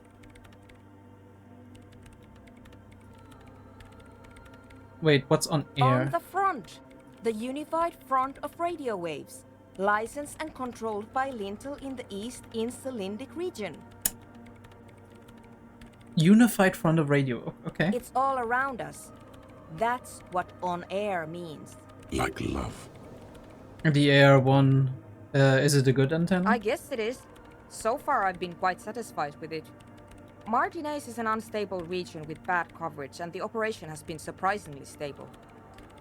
Wait, what's on air? On the front. The unified front of radio waves. Licensed and controlled by Lintel in the East Insulindic region. Unified front of radio. Okay. It's all around us. That's what on air means. Like love. The AR-1, is it a good antenna? I guess it is. So far I've been quite satisfied with it. Martinez is an unstable region with bad coverage, and the operation has been surprisingly stable.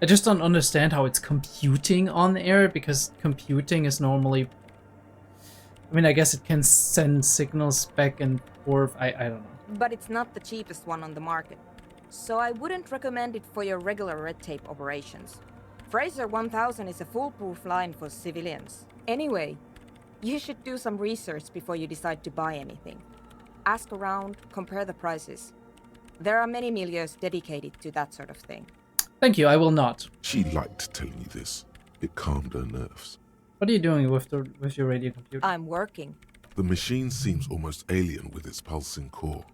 I just don't understand how it's computing on air, because computing is normally... I mean, I guess it can send signals back and forth. I don't know. But it's not the cheapest one on the market. So I wouldn't recommend it for your regular red tape operations. Fraser 1000 is a foolproof line for civilians. Anyway, you should do some research before you decide to buy anything. Ask around, compare the prices. There are many milieus dedicated to that sort of thing. Thank you, I will not. She liked telling you this. It calmed her nerves. What are you doing with your radio computer? I'm working. The machine seems almost alien with its pulsing core.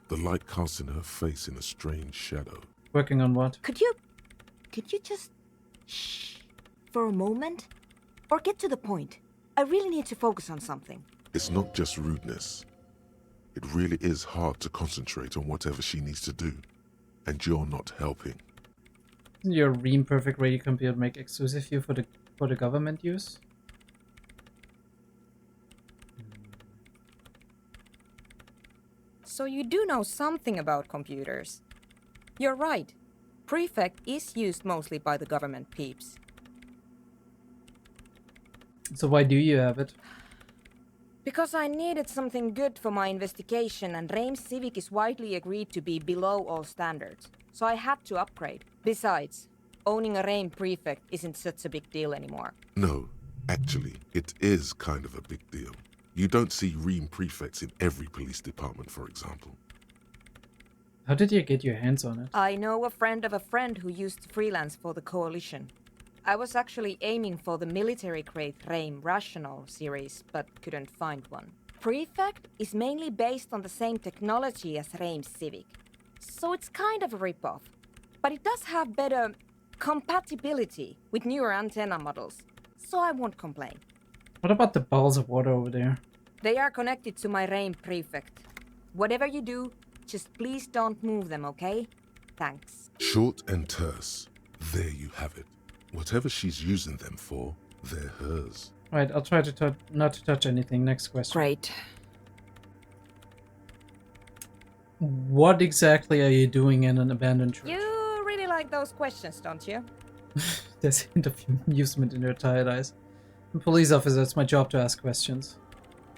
The light casting her face in a strange shadow. Working on what? Could you just shh for a moment? Or get to the point. I really need to focus on something. It's not just rudeness. It really is hard to concentrate on whatever she needs to do. And you're not helping. Doesn't your Ream Perfect radio computer make exclusive you for the government use? So you do know something about computers. You're right. Prefect is used mostly by the government peeps. So why do you have it? Because I needed something good for my investigation, and RAIM Civic is widely agreed to be below all standards. So I had to upgrade. Besides, owning a RAIM Prefect isn't such a big deal anymore. No, actually, it is kind of a big deal. You don't see Ream prefects in every police department, for example. How did you get your hands on it? I know a friend of a friend who used to freelance for the Coalition. I was actually aiming for the military-grade RAIM Rational series, but couldn't find one. Prefect is mainly based on the same technology as RAIM Civic. so it's kind of a ripoff. But it does have better compatibility with newer antenna models, so I won't complain. What about the balls of water over there? They are connected to my rain prefect. Whatever you do, just please don't move them, okay? Thanks. Short and terse. There you have it. Whatever she's using them for, they're hers. Right, I'll try to not to touch anything. Next question. Great. What exactly are you doing in an abandoned church? You really like those questions, don't you? There's a hint of amusement in her tired eyes. I'm a police officer, it's my job to ask questions.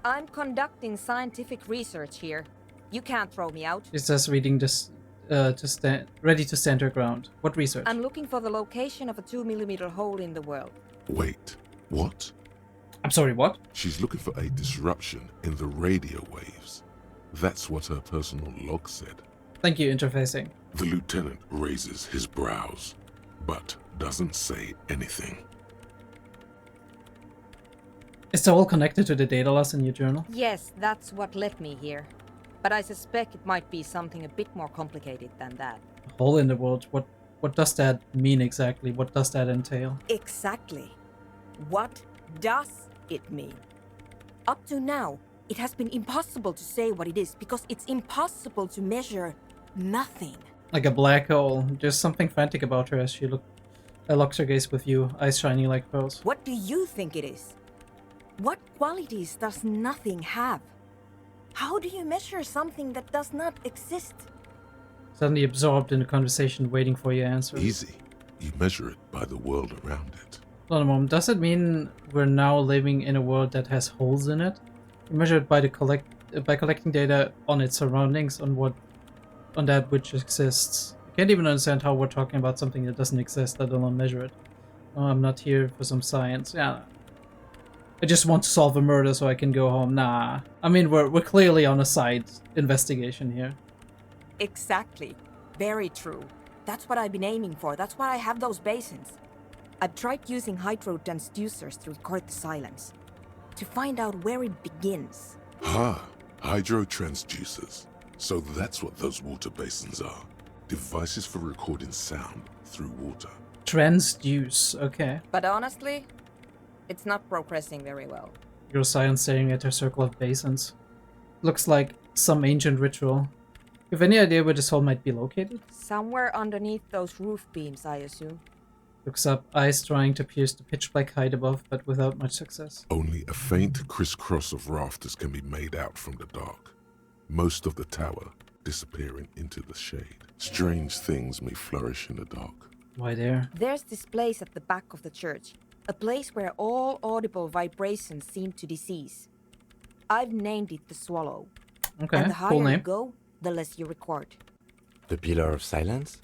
I'm conducting scientific research here. You can't throw me out. She says, reading this, ready to stand her ground. What research? I'm looking for the location of a 2mm hole in the world. Wait, what? I'm sorry, what? She's looking for a disruption in the radio waves. That's what her personal log said. Thank you, interfacing. The lieutenant raises his brows, but doesn't say anything. Is it all connected to the data loss in your journal? Yes, that's what led me here. But I suspect it might be something a bit more complicated than that. A hole in the world. What does that mean exactly? What does that entail? Exactly. What does it mean? Up to now, it has been impossible to say what it is because it's impossible to measure nothing. Like a black hole. There's something frantic about her as she locks her gaze with you, eyes shining like pearls. What do you think it is? What qualities does nothing have? How do you measure something that does not exist? Suddenly absorbed in the conversation, waiting for your answer. Easy. You measure it by the world around it. Hold on a moment. Does it mean we're now living in a world that has holes in it? You measure it by by collecting data on its surroundings, on that which exists. I can't even understand how we're talking about something that doesn't exist, let alone measure it. Oh, I'm not here for some science. Yeah. I just want to solve a murder so I can go home. Nah. I mean, we're clearly on a side investigation here. Exactly. Very true. That's what I've been aiming for. That's why I have those basins. I've tried using hydro transducers to record the silence, to find out where it begins. Hydro transducers. So that's what those water basins are. Devices for recording sound through water. Transduce, okay. But honestly, it's not progressing very well. Your science staring at her circle of basins. Looks like some ancient ritual. You have any idea where this hole might be located? Somewhere underneath those roof beams, I assume. Looks up, eyes trying to pierce the pitch-black height above, but without much success. Only a faint crisscross of rafters can be made out from the dark. Most of the tower disappearing into the shade. Strange things may flourish in the dark. Why there? There's this place at the back of the church. A place where all audible vibrations seem to decease. I've named it the Swallow. Okay, and the higher cool name. you go, the less you record. The Pillar of Silence?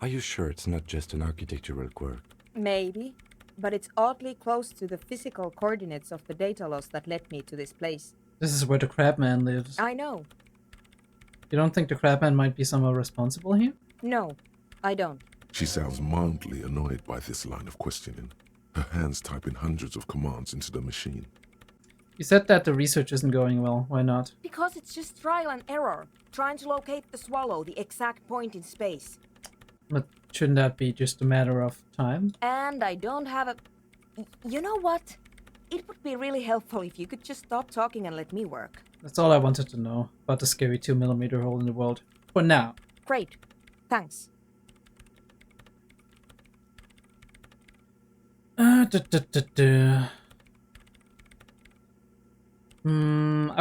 Are you sure it's not just an architectural quirk? Maybe, but it's oddly close to the physical coordinates of the data loss that led me to this place. This is where the Crabman lives. I know. You don't think the Crabman might be somehow responsible here? No, I don't. She sounds mildly annoyed by this line of questioning. Her hands typing hundreds of commands into the machine. You said that the research isn't going well. Why not? Because it's just trial and error, trying to locate the Swallow, the exact point in space. But shouldn't that be just a matter of time? And I don't have a... You know what? It would be really helpful if you could just stop talking and let me work. That's all I wanted to know about the scary 2mm hole in the world. For now. Great. Thanks. I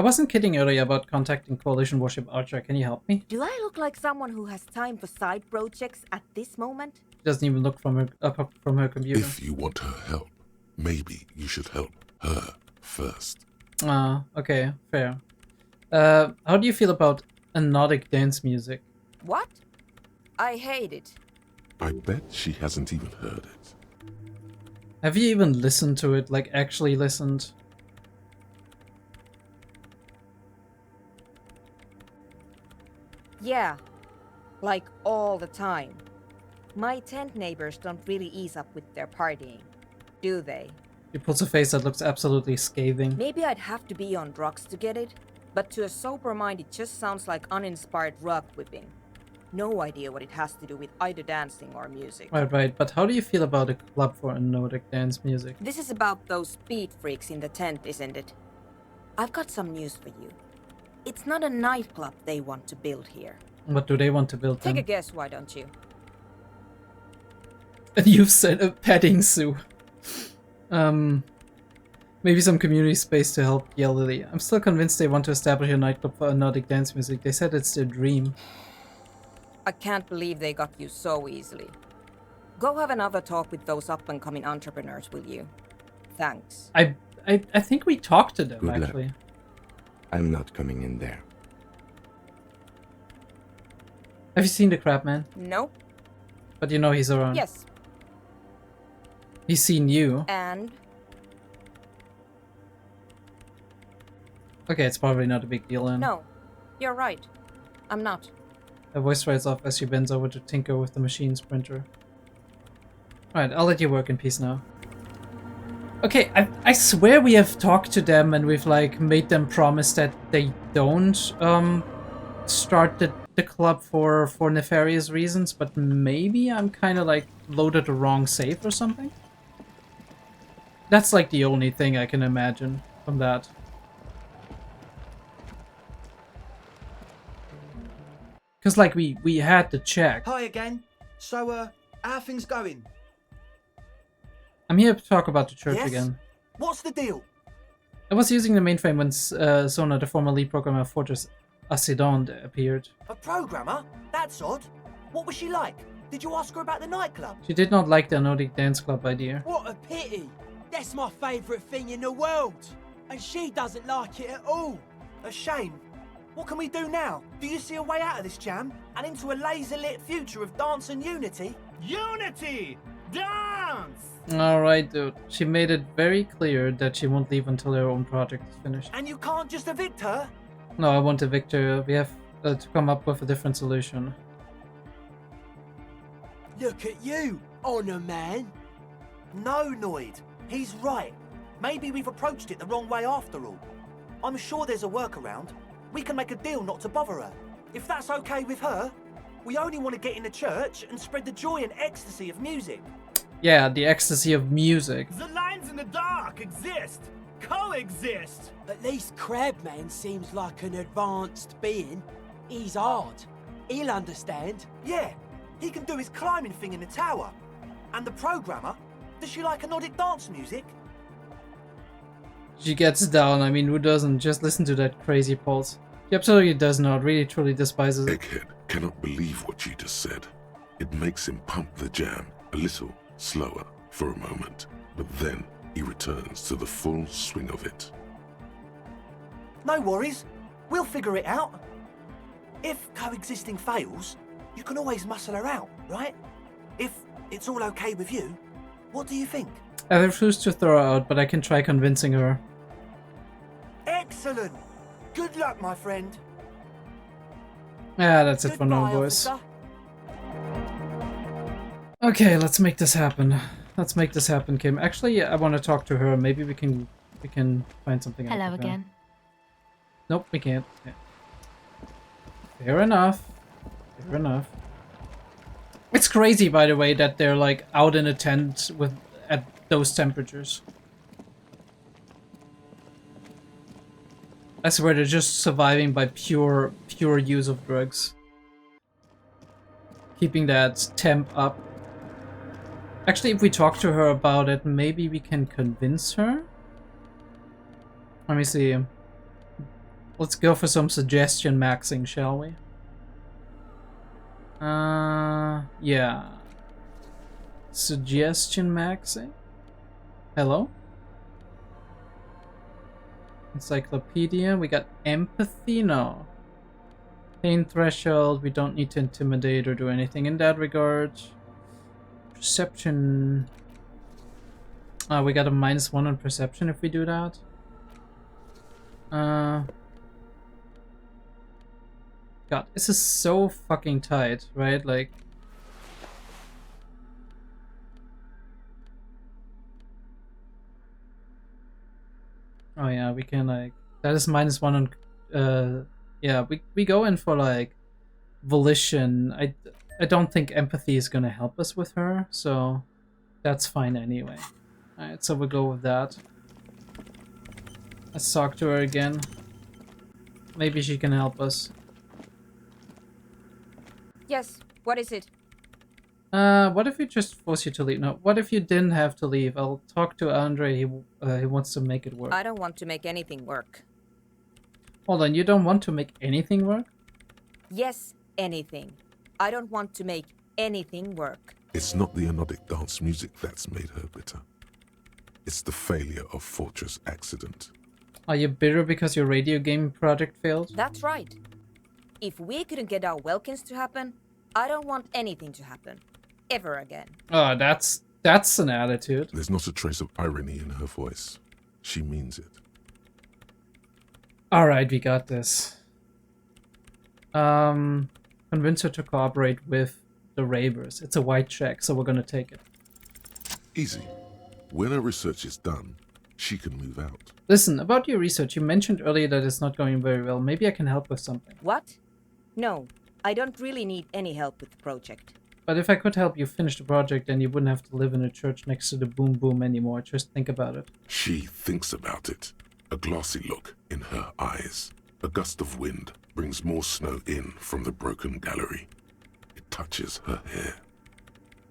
wasn't kidding earlier about contacting Coalition Warship Archer. Can you help me? Do I look like someone who has time for side projects at this moment? She doesn't even look from her computer. If you want her help, maybe you should help her first. Okay, fair. How do you feel about anodic dance music? What? I hate it. I bet she hasn't even heard it. Have you even listened to it? Like, actually listened? Yeah. Like all the time. My tent neighbors don't really ease up with their partying, do they? She pulls a face that looks absolutely scathing. Maybe I'd have to be on drugs to get it, but to a sober mind it just sounds like uninspired rug whipping. no idea what it has to do with either dancing or music. Right. But how do you feel about a club for Nordic dance music? This is about those speed freaks in the tent, isn't it? I've got some news for you. It's not a nightclub they want to build here. What do they want to build then? Take a guess, why don't you? And you've said a petting zoo. Maybe some community space to help the elderly. I'm still convinced they want to establish a nightclub for Nordic dance music. They said it's their dream. I can't believe they got you so easily. Go have another talk with those up-and-coming entrepreneurs, will you? Thanks. I think we talked to them, Good luck. actually. I'm not coming in there. Have you seen the crab man? Nope. But you know he's around. Yes. He's seen you. And? Okay, it's probably not a big deal then. No. You're right. I'm not. Her voice rides off as she bends over to tinker with the machine's printer. Alright, I'll let you work in peace now. Okay, I swear we have talked to them and we've like made them promise that they don't start the club for nefarious reasons, but maybe I'm kind of like loaded the wrong save or something. That's like the only thing I can imagine from that. Because like we had to check. Hi again. So, how are things going? I'm here to talk about the church Yes? again. What's the deal? I was using the mainframe when Sona, the former lead programmer of Fortress Acidon, appeared. A programmer? That's odd. What was she like? Did you ask her about the nightclub? She did not like the Nordic dance club idea. What a pity! That's my favourite thing in the world! And she doesn't like it at all! A shame. What can we do now? Do you see a way out of this jam? And into a laser-lit future of dance and unity? Unity! Dance! Alright, dude. She made it very clear that she won't leave until her own project is finished. And you can't just evict her? No, I want to evict her. We have to come up with a different solution. Look at you, Honor Man! No, Noid. He's right. Maybe we've approached it the wrong way after all. I'm sure there's a workaround. We can make a deal not to bother her. If that's okay with her, we only want to get in the church and spread the joy and ecstasy of music. Yeah, the ecstasy of music. The lines in the dark exist! Coexist! At least Crabman seems like an advanced being. He's hard. He'll understand. Yeah, he can do his climbing thing in the tower. And the programmer, does she like Nordic dance music? She gets down. I mean, who doesn't? Just listen to that crazy pulse. She absolutely does not. Really, truly despises it. Egghead cannot believe what you just said. It makes him pump the jam a little slower for a moment, but then he returns to the full swing of it. No worries. We'll figure it out. If coexisting fails, you can always muscle her out, right? If it's all okay with you, what do you think? I refuse to throw her out, but I can try convincing her. Excellent. Good luck, my friend. Yeah, that's it for now, Goodbye, boys. officer. Okay, let's make this happen. Let's make this happen, Kim. Actually, I want to talk to her. Maybe we can find something out. Hello with her. again. Nope, we can't. Yeah. Fair enough. Fair enough. It's crazy, by the way, that they're like out in a tent at those temperatures. I swear they're just surviving by pure use of drugs. Keeping that temp up. Actually, if we talk to her about it, maybe we can convince her? Let me see. Let's go for some suggestion maxing, shall we? Yeah. Suggestion maxing? Hello? Encyclopedia, we got empathy, no. Pain threshold, we don't need to intimidate or do anything in that regard. Perception. We got a -1 on perception if we do that. God, this is so fucking tight, right? Like... Oh yeah, we can like... That is -1 on... yeah, we go in for like volition. I don't think empathy is gonna help us with her, so that's fine anyway. Alright, so we'll go with that. Let's talk to her again. Maybe she can help us. Yes, what is it? What if we just force you to leave? No, what if you didn't have to leave? I'll talk to Andre. He wants to make it work. I don't want to make anything work. Hold on, you don't want to make anything work? Yes, anything. I don't want to make anything work. It's not the anodic dance music that's made her bitter. It's the failure of Fortress Accident. Are you bitter because your radio game project failed? That's right. If we couldn't get our Welkins to happen, I don't want anything to happen. Ever again. Oh, that's an attitude. There's not a trace of irony in her voice. She means it. Alright, we got this. Convince her to cooperate with the Ravers. It's a white check, so we're gonna take it. Easy. When her research is done, she can move out. Listen, about your research, you mentioned earlier that it's not going very well. Maybe I can help with something. What? No, I don't really need any help with the project. But if I could help you finish the project, then you wouldn't have to live in a church next to the boom boom anymore. Just think about it. She thinks about it. A glassy look in her eyes. A gust of wind brings more snow in from the broken gallery. It touches her hair.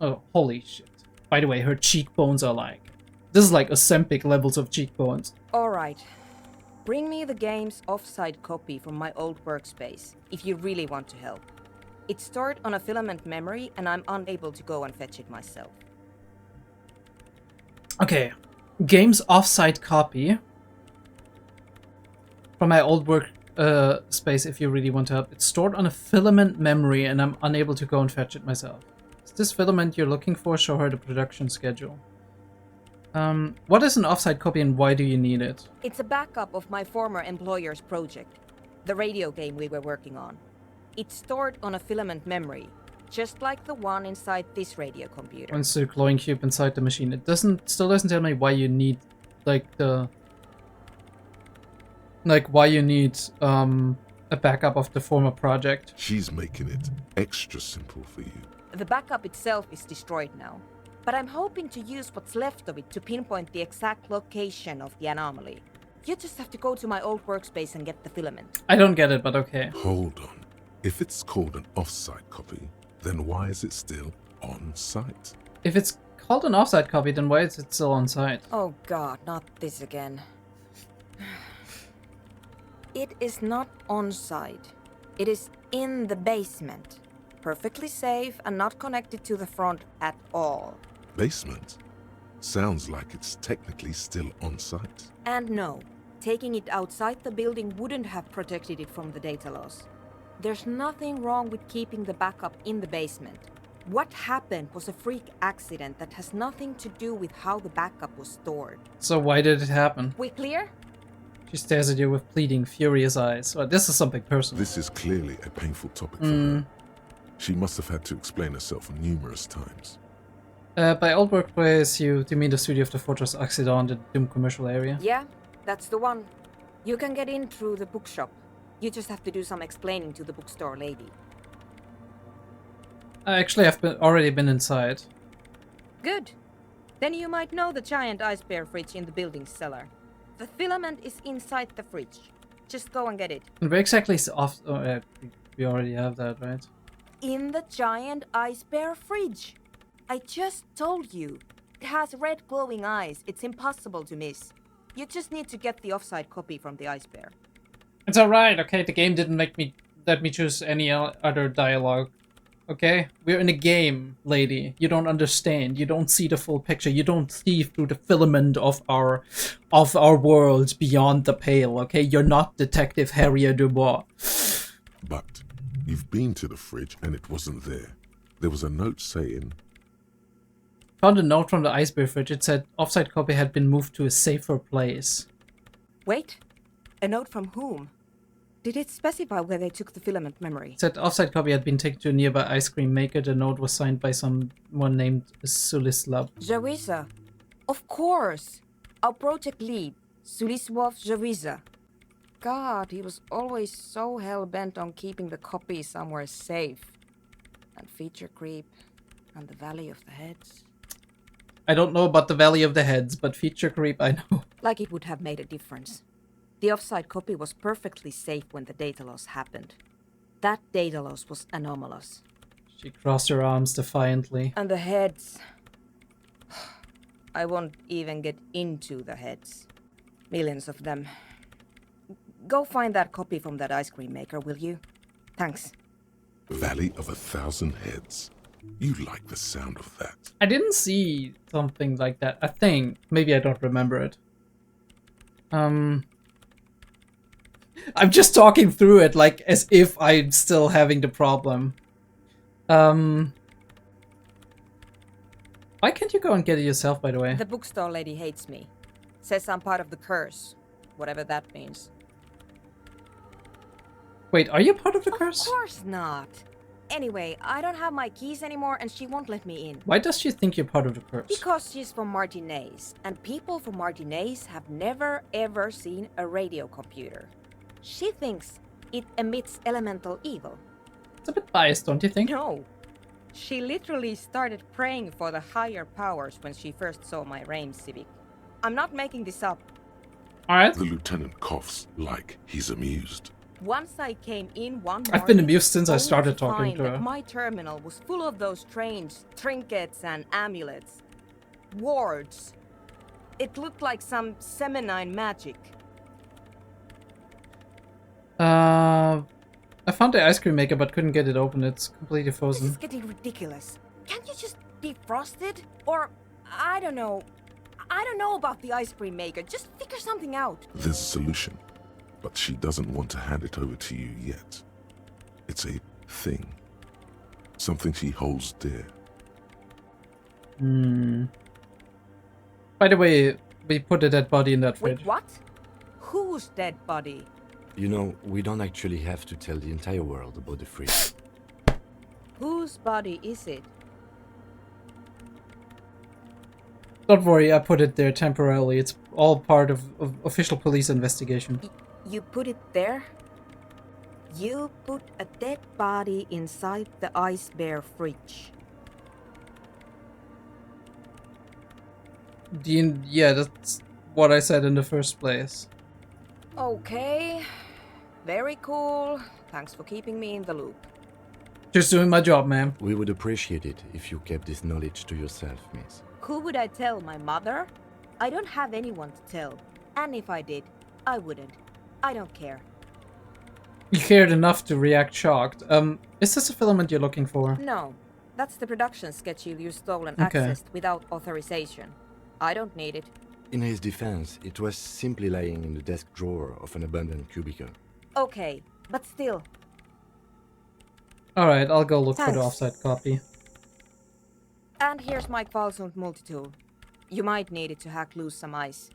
Oh, holy shit. By the way, her cheekbones are like... This is like Ozempic levels of cheekbones. Alright. Bring me the game's offsite copy from my old workspace, if you really want to help. It's stored on a filament memory, and I'm unable to go and fetch it myself. Okay. Game's offsite copy from my old work space, if you really want to help. It's stored on a filament memory, and I'm unable to go and fetch it myself. Is this filament you're looking for? Show her the production schedule. What is an offsite copy and why do you need it? It's a backup of my former employer's project, the radio game we were working on. It's stored on a filament memory, just like the one inside this radio computer. Once the glowing cube inside the machine. It still doesn't tell me why you need, why you need, a backup of the former project. She's making it extra simple for you. The backup itself is destroyed now, but I'm hoping to use what's left of it to pinpoint the exact location of the anomaly. You just have to go to my old workspace and get the filament. I don't get it, but okay. Hold on. If it's called an off-site copy, then why is it still on-site? If it's called an offsite copy, then why is it still on site? Oh god, not this again. It is not on site. It is in the basement. Perfectly safe and not connected to the front at all. Basement? Sounds like it's technically still on-site. And no, taking it outside the building wouldn't have protected it from the data loss. There's nothing wrong with keeping the backup in the basement. What happened was a freak accident that has nothing to do with how the backup was stored. So why did it happen? We clear? She stares at you with pleading, furious eyes. Oh, this is something personal. This is clearly a painful topic for her. She must have had to explain herself numerous times. By old workplace, you mean the studio of the Fortress Accident, the Doom commercial area? Yeah, that's the one. You can get in through the bookshop. You just have to do some explaining to the bookstore lady. Actually, I've already been inside. Good. Then you might know the giant ice bear fridge in the building's cellar. The filament is inside the fridge. Just go and get it. And where exactly is off? Oh, we already have that, right? In the giant ice bear fridge. I just told you. It has red glowing eyes. It's impossible to miss. You just need to get the offsite copy from the ice bear. It's alright, okay? The game didn't let me choose any other dialogue. Okay? We're in a game, lady. You don't understand. You don't see the full picture. You don't see through the filament of our world beyond the pale, okay? You're not Detective Harriet Dubois. But you've been to the fridge and it wasn't there. There was a note saying... Found a note from the iceberg fridge. It said offsite copy had been moved to a safer place. Wait. A note from whom? Did it specify where they took the filament memory? It said offsite copy had been taken to a nearby ice cream maker. The note was signed by someone named Sulislav. god, he was always so hell-bent on keeping the copy somewhere safe. And feature creep, and the Valley of the Heads. I don't know about the Valley of the Heads, but feature creep I know. Like it would have made a difference. The offside copy was perfectly safe when the data loss happened. That data loss was anomalous. She crossed her arms defiantly. And the heads... I won't even get into the heads. Millions of them. Go find that copy from that ice cream maker, will you? Thanks. Valley of 1,000 Heads. You like the sound of that. I didn't see something like that. I think. Maybe I don't remember it. I'm just talking through it like as if I'm still having the problem. Why can't you go and get it yourself, by the way? The bookstore lady hates me. Says I'm part of the curse. Whatever that means. Wait, are you part of the curse? Of course not. Anyway, I don't have my keys anymore and she won't let me in. Why does she think you're part of the curse? Because she's from Martinez, and people from Martinez have never ever seen a radio computer. She thinks it emits elemental evil. It's a bit biased, don't you think? No. She literally started praying for the higher powers when she first saw my Rain Civic. I'm not making this up. Alright. The lieutenant coughs like he's amused. Once I came in one morning, I've been amused since I only started to talking find to her. that my terminal was full of those strange trinkets and amulets. Wards. It looked like some Semenine magic. I found the ice cream maker but couldn't get it open. It's completely This frozen. is getting ridiculous. Can't you just defrost it? Or, I don't know. I don't know about the ice cream maker. Just figure something out. There's a solution, but she doesn't want to hand it over to you yet. It's a thing. Something she holds dear. By the way, we put a dead body in that fridge. Wait, what? Whose dead body? You know, we don't actually have to tell the entire world about the fridge. Whose body is it? Don't worry, I put it there temporarily. It's all part of official police investigation. You put it there? You put a dead body inside the ice bear fridge. Yeah, that's what I said in the first place. Okay. Very cool. Thanks for keeping me in the loop. Just doing my job, ma'am. We would appreciate it if you kept this knowledge to yourself, miss. Who would I tell? My mother? I don't have anyone to tell. And if I did, I wouldn't. I don't care. You cared enough to react shocked. Is this a filament you're looking for? No. That's the production schedule you stole and Okay. accessed without authorization. I don't need it. In his defense, it was simply lying in the desk drawer of an abandoned cubicle. Okay, but still. Alright, I'll go look for the Thanks. offside copy. And here's my Kvalsund multi-tool. You might need it to hack loose some ice.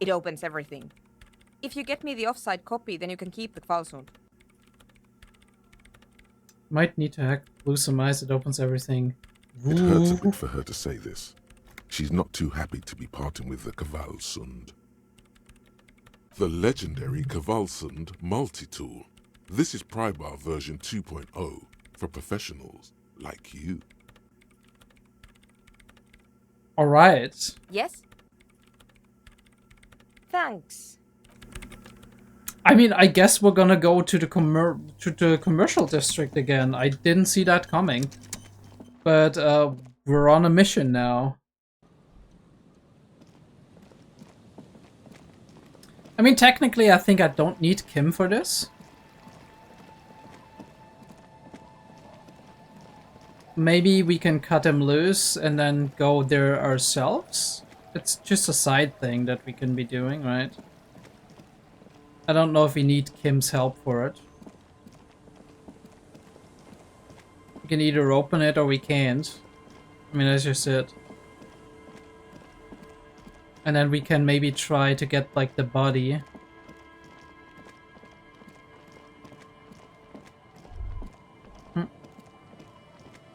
It opens everything. If you get me the offside copy, then you can keep the Kvalsund. Might need to hack loose some ice, it opens everything. It hurts a bit for her to say this. She's not too happy to be parting with the Kvalsund. The legendary Kvalsund multi-tool. This is Prybar version 2.0 for professionals like you. Alright. Yes? Thanks. I mean, I guess we're gonna go to the commercial district again. I didn't see that coming. But we're on a mission now. I mean, technically, I think I don't need Kim for this. Maybe we can cut him loose and then go there ourselves? It's just a side thing that we can be doing, right? I don't know if we need Kim's help for it. We can either open it or we can't. I mean, that's just it. And then we can maybe try to get, like, the body.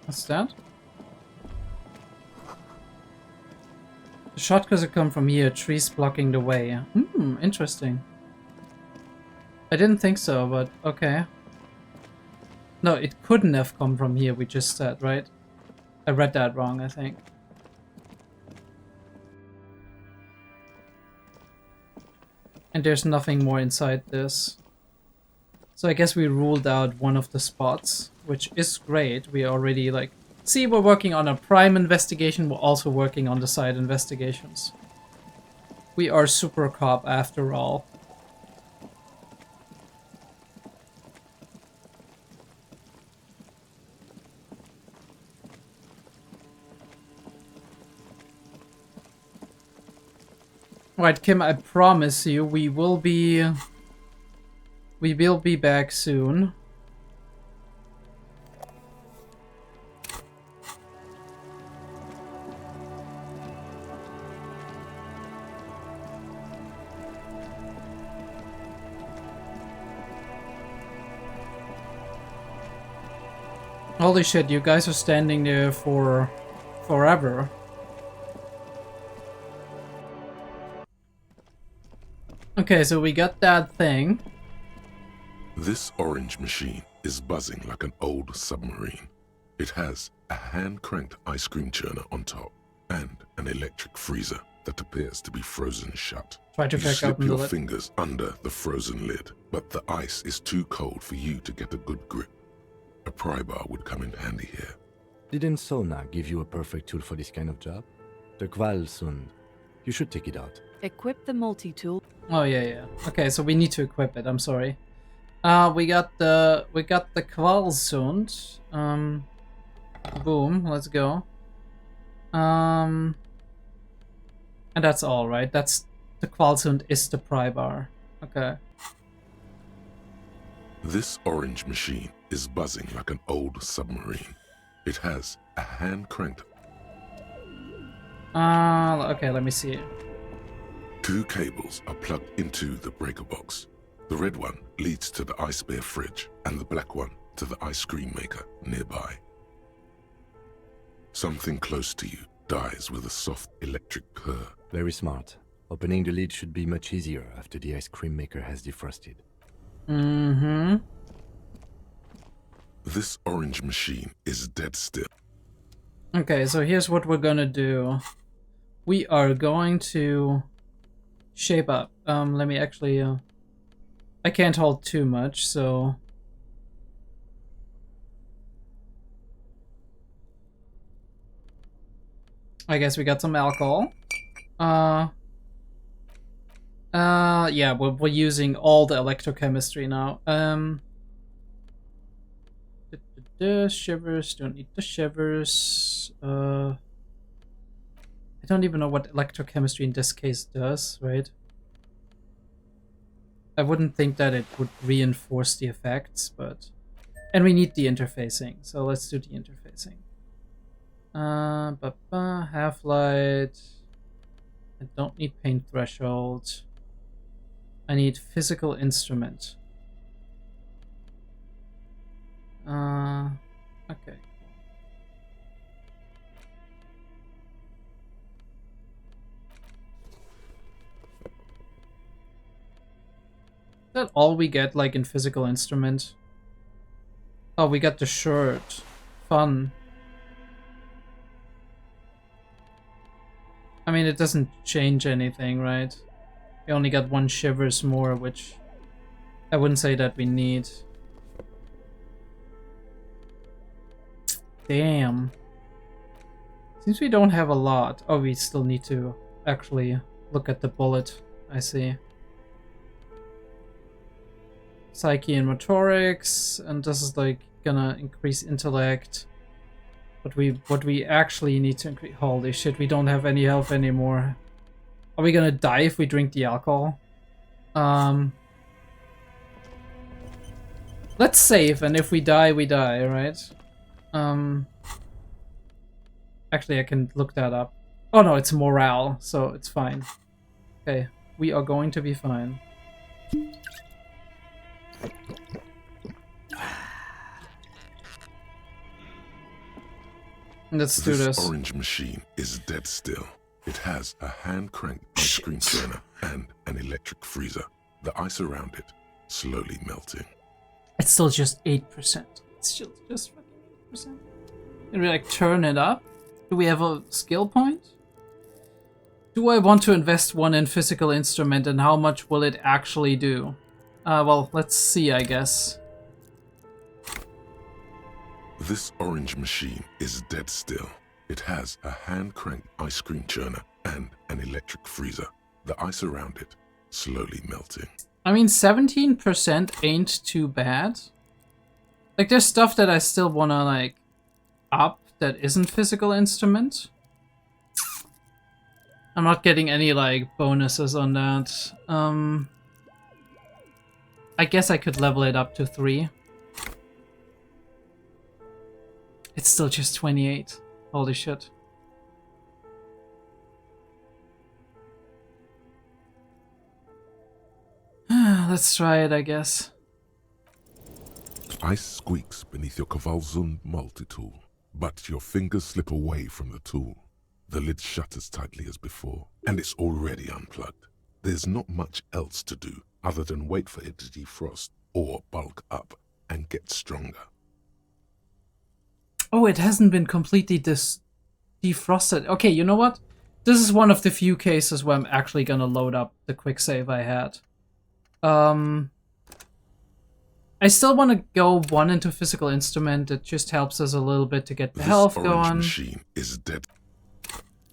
What's that? The shot could come from here, trees blocking the way. Interesting. I didn't think so, but okay. No, it couldn't have come from here, we just said, right? I read that wrong, I think. And there's nothing more inside this. So I guess we ruled out one of the spots, which is great. We already, like... See, we're working on a prime investigation, we're also working on the side investigations. We are supercop after all. Right, Kim, I promise you we will be back soon. Holy shit, you guys are standing there for forever. Okay, so we got that thing. This orange machine is buzzing like an old submarine. It has a hand-cranked ice cream churner on top and an electric freezer that appears to be frozen shut. Try to You crack slip open the your lid. fingers under the frozen lid, but the ice is too cold for you to get a good grip. A pry bar would come in handy here. Didn't Sona give you a perfect tool for this kind of job? The Kvalsund. You should take it out. Equip the multi-tool. Oh yeah. Okay, so we need to equip it. I'm sorry. We got the Kvalsund. Boom. Let's go. And that's all, right? That's the Kvalsund is the pry bar. Okay. This orange machine is buzzing like an old submarine. It has a hand-cranked... Okay, let me see. 2 cables are plugged into the breaker box. The red one leads to the ice bear fridge, and the black one to the ice cream maker nearby. Something close to you dies with a soft electric purr. Very smart. Opening the lid should be much easier after the ice cream maker has defrosted. Mm-hmm. This orange machine is dead still. Okay, so here's what we're gonna do. We are going to shape up. Let me actually, I can't hold too much, so... I guess we got some alcohol. Yeah, we're using all the electrochemistry now. Shivers, don't need the shivers. I don't even know what electrochemistry in this case does, right? I wouldn't think that it would reinforce the effects, but... And we need the interfacing, so let's do the interfacing. Half-light. I don't need paint threshold. I need physical instrument. Okay. Is that all we get, like, in physical instrument? Oh, we got the shirt. Fun. I mean, it doesn't change anything, right? We only got 1 shivers more, which I wouldn't say that we need. Damn. Seems we don't have a lot. Oh, we still need to actually look at the bullet. I see. Psyche and motorics, and this is like gonna increase intellect. But what we actually need to increase... Holy shit, we don't have any health anymore. Are we gonna die if we drink the alcohol? Let's save, and if we die, we die, right? Actually, I can look that up. Oh no, it's morale, so it's fine. Okay, we are going to be fine. Let's do this. This orange machine is dead still. It has a hand-cranked ice cream churner and an electric freezer. The ice around it slowly melting. It's still just 8%. It's still just fucking 8%. Can we like turn it up? Do we have a skill point? Do I want to invest one in physical instrument, and how much will it actually do? Well, let's see, I guess. This orange machine is dead still. It has a hand-cranked ice cream churner and an electric freezer. The ice around it slowly melting. I mean, 17% ain't too bad. Like, there's stuff that I still wanna, like, up that isn't physical instrument. I'm not getting any, like, bonuses on that. I guess I could level it up to 3. It's still just 28. Holy shit. Let's try it, I guess. Ice squeaks beneath your Kavalzund multi-tool, but your fingers slip away from the tool. The lid shutters tightly as before, and it's already unplugged. There's not much else to do other than wait for it to defrost or bulk up and get stronger. Oh, it hasn't been completely defrosted. Okay, you know what? This is one of the few cases where I'm actually gonna load up the quick save I had. I still want to go 1 into physical instrument. It just helps us a little bit to get the health going. Machine is dead.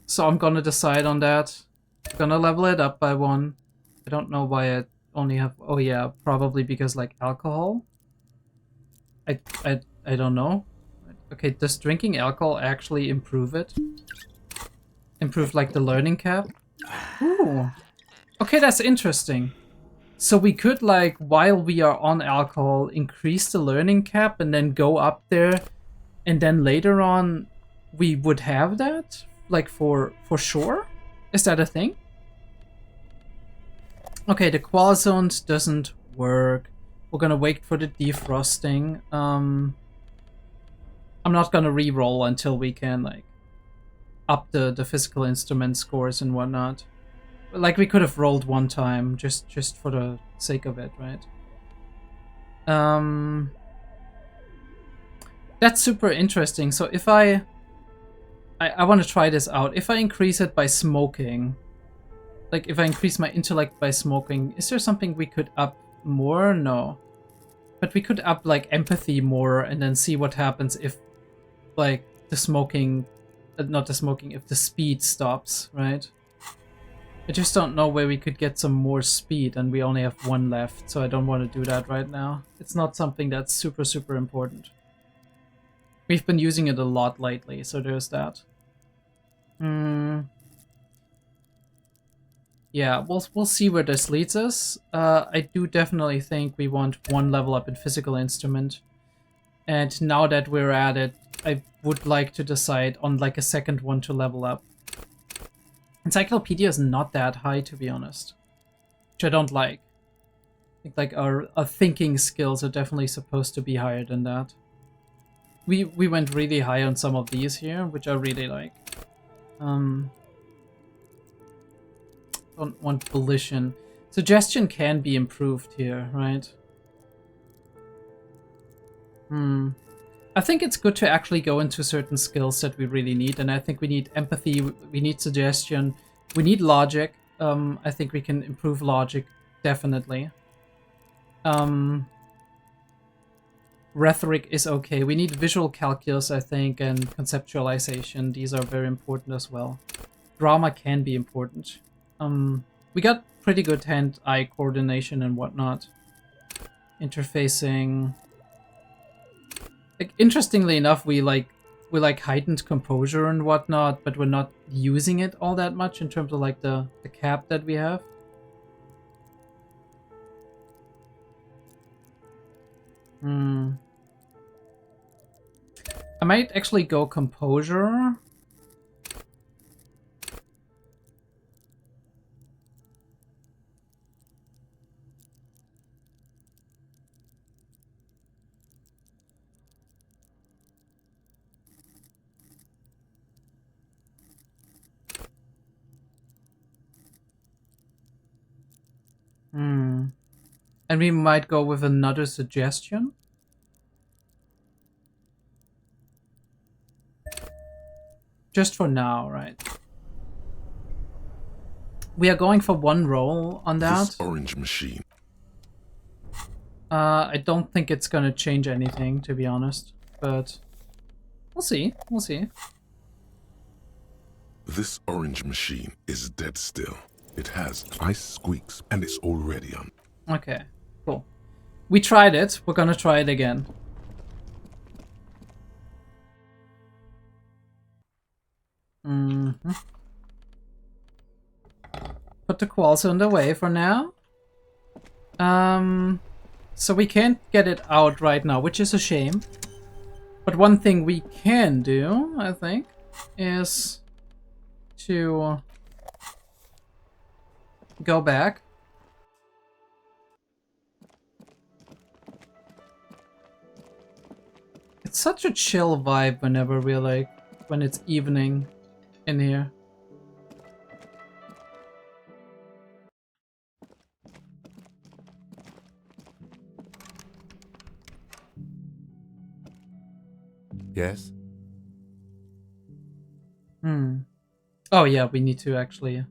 So I'm gonna decide on that. I'm gonna level it up by 1. I don't know why I only have... Oh yeah, probably because like alcohol. I don't know. Okay, does drinking alcohol actually improve it? Improve like the learning cap? Ooh. Okay, that's interesting. So we could, like, while we are on alcohol, increase the learning cap and then go up there, and then later on we would have that, like, for sure? Is that a thing? Okay, the qual zones doesn't work. We're gonna wait for the defrosting. I'm not gonna re-roll until we can, like, up the physical instrument scores and whatnot. Like, we could have rolled 1 time, just for the sake of it, right? That's super interesting. So if I want to try this out. If I increase it by smoking, like if I increase my intellect by smoking, is there something we could up more? No. But we could up, like, empathy more and then see what happens if, like, the smoking... not the smoking, if the speed stops, right? I just don't know where we could get some more speed, and we only have 1 left, so I don't want to do that right now. It's not something that's super, super important. We've been using it a lot lately, so there's that. Yeah, we'll see where this leads us. I do definitely think we want 1 level up in physical instrument. And now that we're at it, I would like to decide on, like, a second one to level up. Encyclopedia is not that high, to be honest, which I don't like. I think, like, our thinking skills are definitely supposed to be higher than that. We went really high on some of these here, which I really like. Don't want volition. Suggestion can be improved here, right? I think it's good to actually go into certain skills that we really need, and I think we need empathy, we need suggestion, we need logic. I think we can improve logic, definitely. Rhetoric is okay. We need visual calculus, I think, and conceptualization. These are very important as well. Drama can be important. We got pretty good hand-eye coordination and whatnot. Interfacing. Like, interestingly enough, we like heightened composure and whatnot, but we're not using it all that much in terms of, like, the cap that we have. I might actually go composure. And we might go with another suggestion. Just for now, right? We are going for one roll on that. This orange machine. I don't think it's gonna change anything, to be honest. But we'll see. We'll see. This orange machine is dead still. It has ice squeaks and it's already on. Okay, cool. We tried it. We're gonna try it again. Put the quals in the way for now. So we can't get it out right now, which is a shame. But one thing we can do, I think, is to go back. It's such a chill vibe whenever we're like, when it's evening in here. Yes? Oh yeah, we need to actually...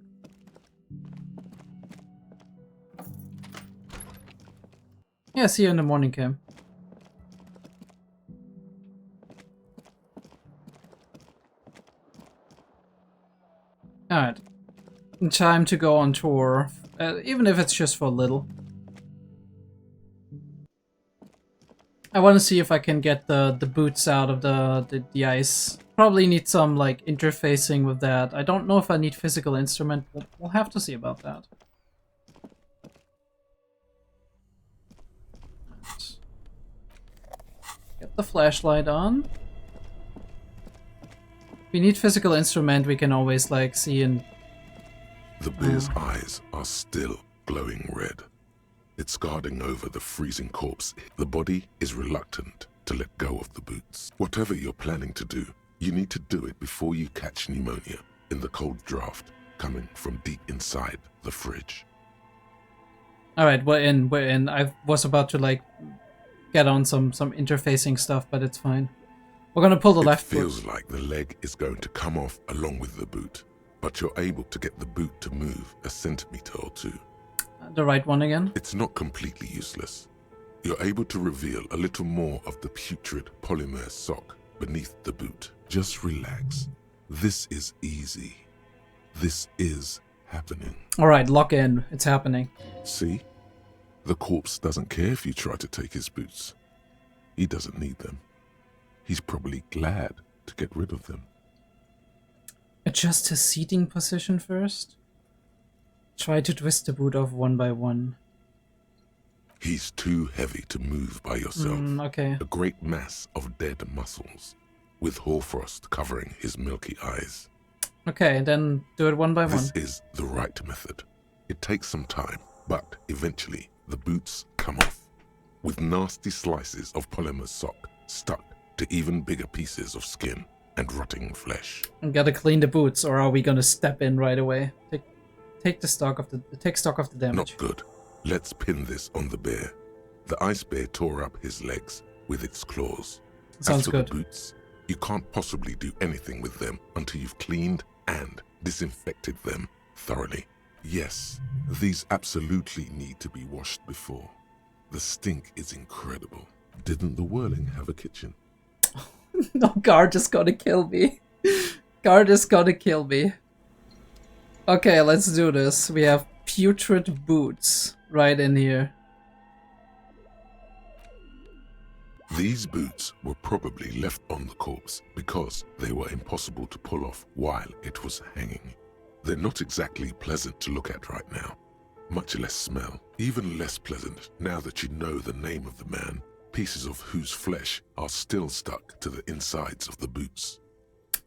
Yeah, see you in the morning, Kim. Alright. Time to go on tour, even if it's just for a little. I want to see if I can get the boots out of the ice. Probably need some like interfacing with that. I don't know if I need physical instrument, but we'll have to see about that. Get the flashlight on. If we need physical instrument, we can always like see in... The bear's eyes are still glowing red. It's guarding over the freezing corpse. The body is reluctant to let go of the boots. Whatever you're planning to do, you need to do it before you catch pneumonia in the cold draft coming from deep inside the fridge. Alright, we're in. I was about to like get on some interfacing stuff, but it's fine. We're gonna pull the left foot. It feels like the leg is going to come off along with the boot, but you're able to get the boot to move a centimeter or two. The right one again? It's not completely useless. You're able to reveal a little more of the putrid polymer sock beneath the boot. Just relax. This is easy. This is happening. Alright, lock in. It's happening. See? The corpse doesn't care if you try to take his boots. He doesn't need them. He's probably glad to get rid of them. Adjust his seating position first. Try to twist the boot off one by one. He's too heavy to move by yourself. Okay. A great mass of dead muscles, with hoarfrost covering his milky eyes. Okay, then do it one by one. This is the right method. It takes some time, but eventually the boots come off, with nasty slices of polymer sock stuck to even bigger pieces of skin and rotting flesh. We gotta clean the boots, or are we gonna step in right away? Take stock of the damage. Not good. Let's pin this on the bear. The ice bear tore up his legs with its claws. Sounds As for good. the boots, you can't possibly do anything with them until you've cleaned and disinfected them thoroughly. Yes, these absolutely need to be washed before. The stink is incredible. Didn't the Whirling have a kitchen? No, Guard is gonna kill me. Guard is gonna kill me. Okay, let's do this. We have putrid boots right in here. These boots were probably left on the corpse because they were impossible to pull off while it was hanging. They're not exactly pleasant to look at right now, much less smell. Even less pleasant now that you know the name of the man, pieces of whose flesh are still stuck to the insides of the boots.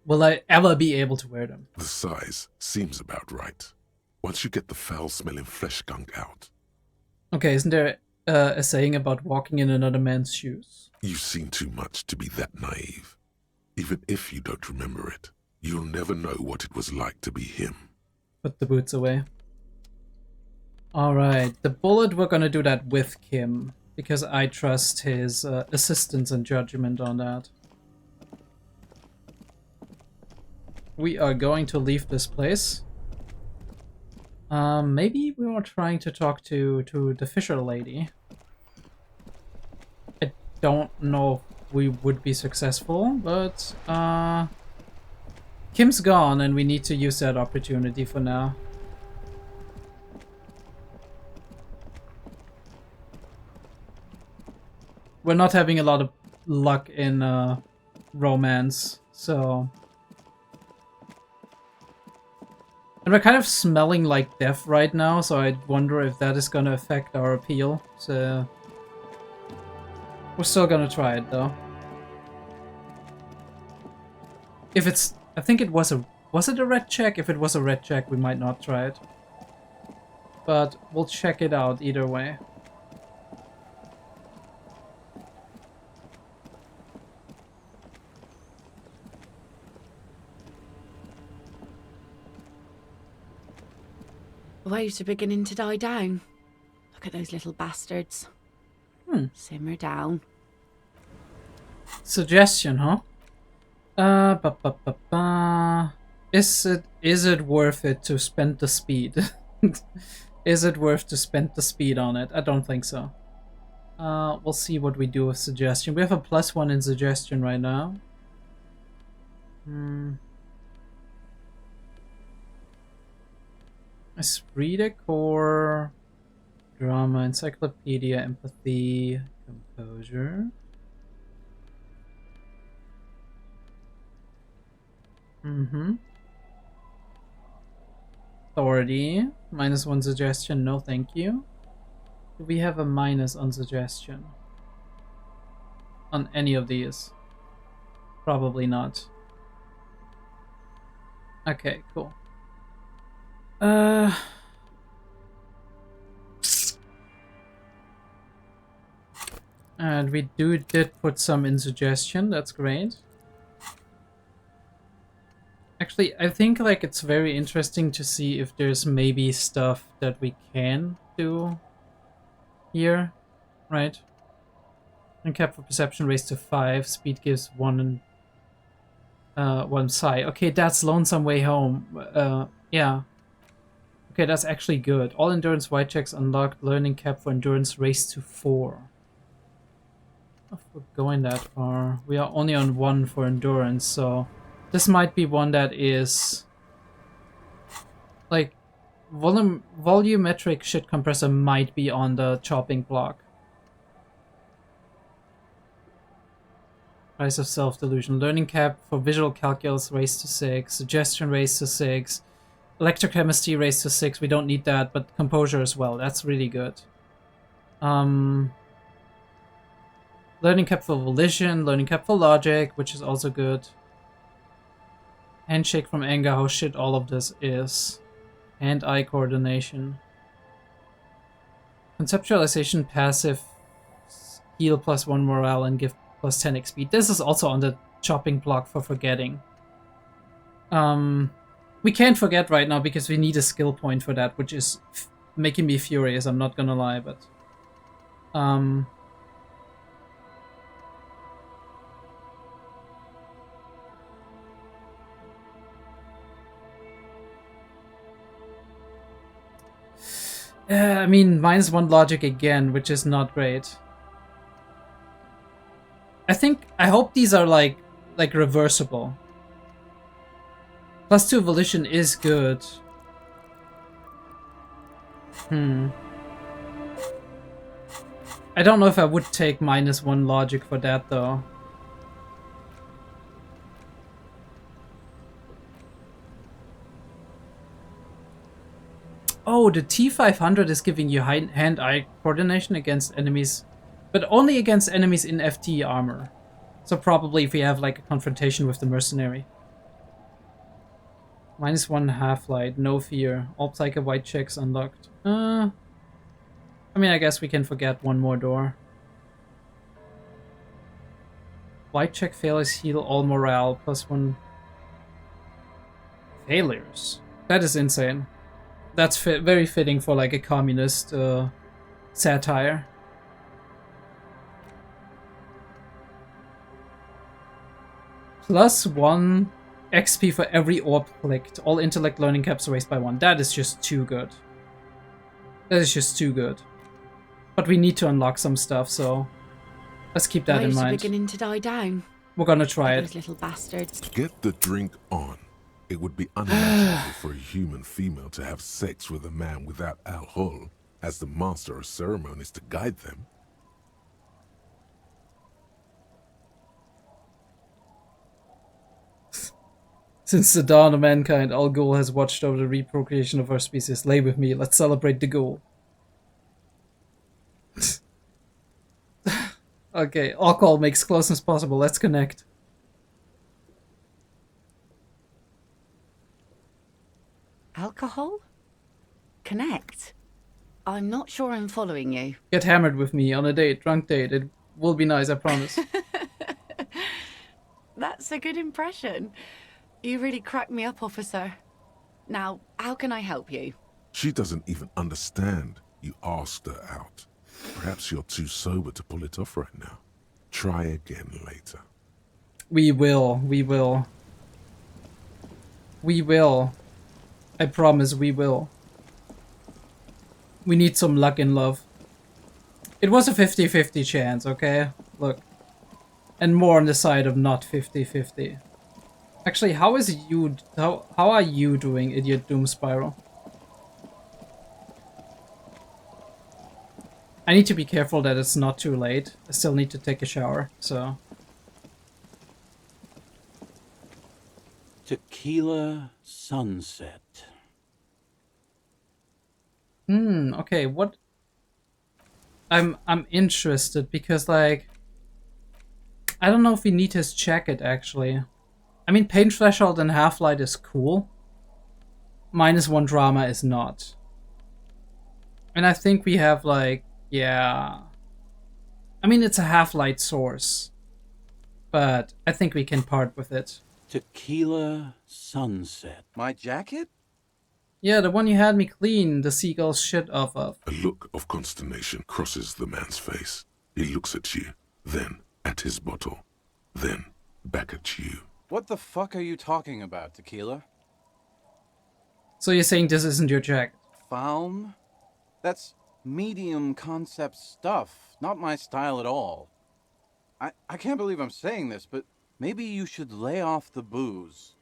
Will I ever be able to wear them? The size seems about right. Once you get the foul-smelling flesh gunk out. Okay, isn't there a saying about walking in another man's shoes? You've seen too much to be that naive. Even if you don't remember it, you'll never know what it was like to be him. Put the boots away. Alright, the bullet, we're gonna do that with Kim, because I trust his assistance and judgment on that. We are going to leave this place. Maybe we were trying to talk to the Fisher lady. I don't know if we would be successful, but Kim's gone and we need to use that opportunity for now. We're not having a lot of luck in romance, so... And we're kind of smelling like death right now, so I wonder if that is gonna affect our appeal. So we're still gonna try it though. If it's, I think it was it a red check? If it was a red check, we might not try it. But we'll check it out either way. The waves are beginning to die down. Look at those little bastards. Simmer down. Suggestion, huh? Is it worth it to spend the speed? Is it worth to spend the speed on it? I don't think so. We'll see what we do with suggestion. We have a +1 in suggestion right now. Esprit de corps, drama, encyclopedia, empathy, composure. Authority, -1 suggestion, no thank you. Do we have a minus on suggestion? On any of these? Probably not. Okay, cool. And we did put some in suggestion, that's great. Actually, I think like it's very interesting to see if there's maybe stuff that we can do here, right? And cap for perception raised to 5, speed gives 1 and 1 psi. Okay, that's Lonesome Way Home. Yeah. Okay, that's actually good. All endurance white checks unlocked. Learning cap for endurance raised to 4. If we're going that far. We are only on 1 for endurance, so this might be one that is like volumetric shit compressor might be on the chopping block. Price of self-delusion. Learning cap for visual calculus raised to 6. Suggestion raised to 6. Electrochemistry raised to 6. We don't need that, but composure as well. That's really good. Learning cap for volition. Learning cap for logic, which is also good. Handshake from anger. How shit all of this is. Hand-eye coordination. Conceptualization passive. Heal +1 morale and give +10 XP. This is also on the chopping block for forgetting. We can't forget right now because we need a skill point for that, which is making me furious, I'm not gonna lie, but... I mean, -1 logic again, which is not great. I hope these are like reversible. +2 volition is good. I don't know if I would take -1 logic for that though. Oh, the T500 is giving you hand-eye coordination against enemies, but only against enemies in FT armor. So probably if we have like a confrontation with the mercenary. -1 half-light, no fear. All Psycho white checks unlocked. I mean, I guess we can forget one more door. White check failures heal all morale, +1 failures. That is insane. That's very fitting for like a communist satire. +1 XP for every orb clicked. All intellect learning caps raised by 1. That is just too good. That is just too good. But we need to unlock some stuff, so let's keep that in Waves are mind. beginning to die down. We're gonna try Those it. little bastards. To get the drink on, it would be unimaginable for a human female to have sex with a man without alcohol as the master of ceremonies to guide them. Since the dawn of mankind, Al Ghul has watched over the reprocreation of our species. Lay with me, let's celebrate the Ghul. Okay, alcohol makes closeness possible. Let's connect. Alcohol? Connect? I'm not sure I'm following you. Get hammered with me on a date, drunk date. It will be nice, I promise. That's a good impression. You really cracked me up, officer. Now, how can I help you? She doesn't even understand you asked her out. Perhaps you're too sober to pull it off right now. Try again later. We will. We will. We will. I promise we will. We need some luck in love. It was a 50-50 chance, okay? Look. And more on the side of not 50-50. Actually, how are you doing, Idiot Doom Spiral? I need to be careful that it's not too late. I still need to take a shower, so... Tequila sunset. Okay, what... I'm interested, because, like... I don't know if we need his jacket, actually. I mean, Pain Threshold and Half-Light is cool. -1 drama is not. And I think we have, like... Yeah... I mean, it's a Half-Light source. But I think we can part with it. Tequila sunset. My jacket? Yeah, the one you had me clean the seagull's shit off of. A look of consternation crosses the man's face. He looks at you, then at his bottle, then back at you. What the fuck are you talking about, Tequila? So you're saying this isn't your jacket? Faum? That's medium concept stuff, not my style at all. I can't believe I'm saying this, but maybe you should lay off the booze.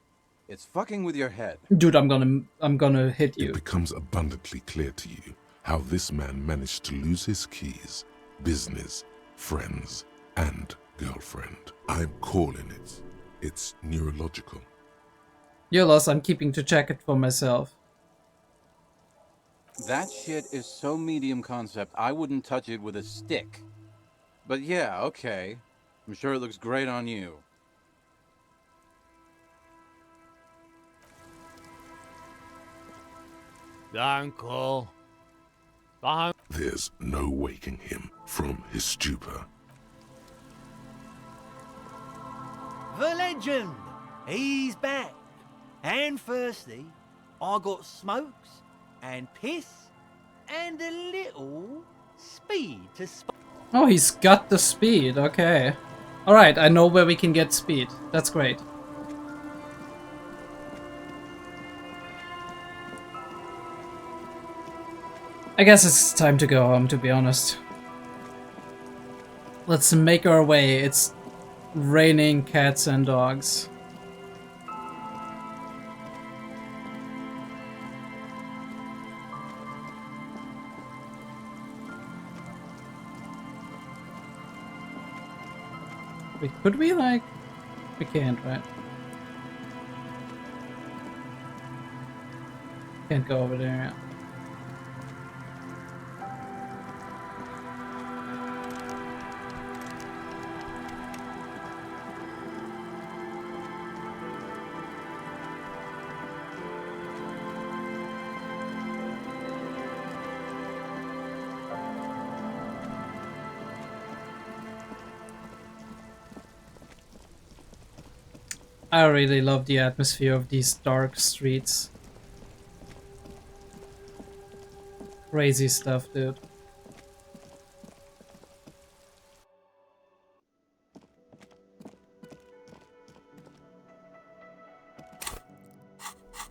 It's fucking with your head. Dude, I'm gonna hit you. It becomes abundantly clear to you how this man managed to lose his keys, business, friends, and girlfriend. I'm calling it. It's neurological. You're lost, I'm keeping the jacket for myself. That shit is so medium concept, I wouldn't touch it with a stick. But yeah, okay. I'm sure it looks great on you. Uncle. There's no waking him from his stupor. The legend! He's back. And firstly, I got smokes and piss and a little speed to Oh, he's got the speed, okay. Alright, I know where we can get speed. That's great. I guess it's time to go home, to be honest. Let's make our way. It's raining cats and dogs. Wait, could we, like... We can't, right? Can't go over there yet. I really love the atmosphere of these dark streets. Crazy stuff, dude.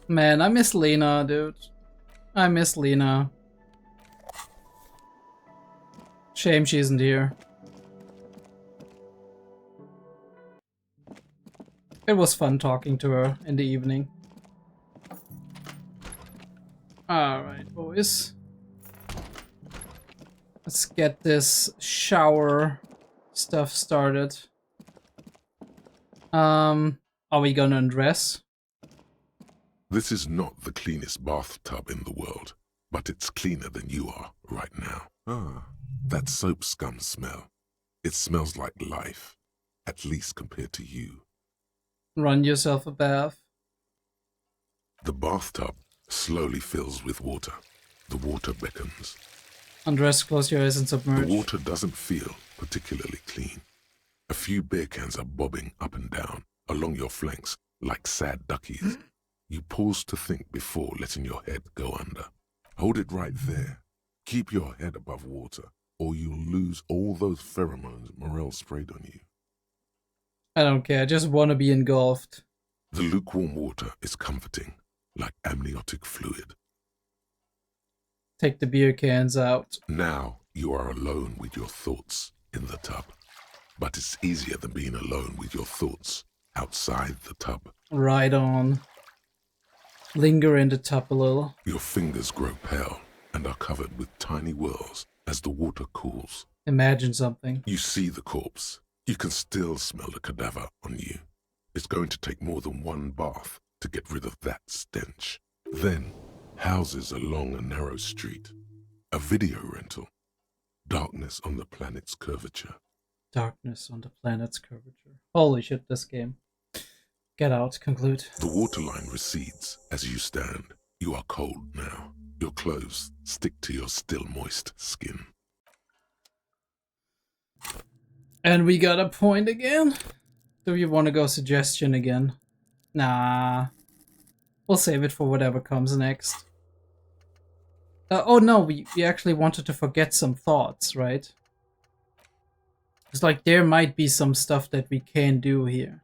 Man, I miss Lena, dude. I miss Lena. Shame she isn't here. It was fun talking to her in the evening. Alright, boys. Let's get this shower stuff started. Are we gonna undress? This is not the cleanest bathtub in the world, but it's cleaner than you are right now. Ah, that soap scum smell. It smells like life, at least compared to you. Run yourself a bath. The bathtub slowly fills with water. The water beckons. Undress, close your eyes and submerge. The water doesn't feel particularly clean. A few beer cans are bobbing up and down along your flanks like sad duckies. You pause to think before letting your head go under. Hold it right there. Keep your head above water, or you'll lose all those pheromones Morel sprayed on you. I don't care, I just want to be engulfed. The lukewarm water is comforting, like amniotic fluid. Take the beer cans out. Now you are alone with your thoughts in the tub. But it's easier than being alone with your thoughts outside the tub. Right on. Linger in the tub a little. Your fingers grow pale and are covered with tiny whirls as the water cools. Imagine something. You see the corpse. You can still smell the cadaver on you. It's going to take more than one bath to get rid of that stench. Then, houses along a narrow street. A video rental. Darkness on the planet's curvature. Darkness on the planet's curvature. Holy shit, this game. Get out, conclude. The waterline recedes as you stand. You are cold now. Your clothes stick to your still moist skin. And we got a point again? Do you want to go suggestion again? Nah. We'll save it for whatever comes next. Oh no, we actually wanted to forget some thoughts, right? It's like there might be some stuff that we can do here.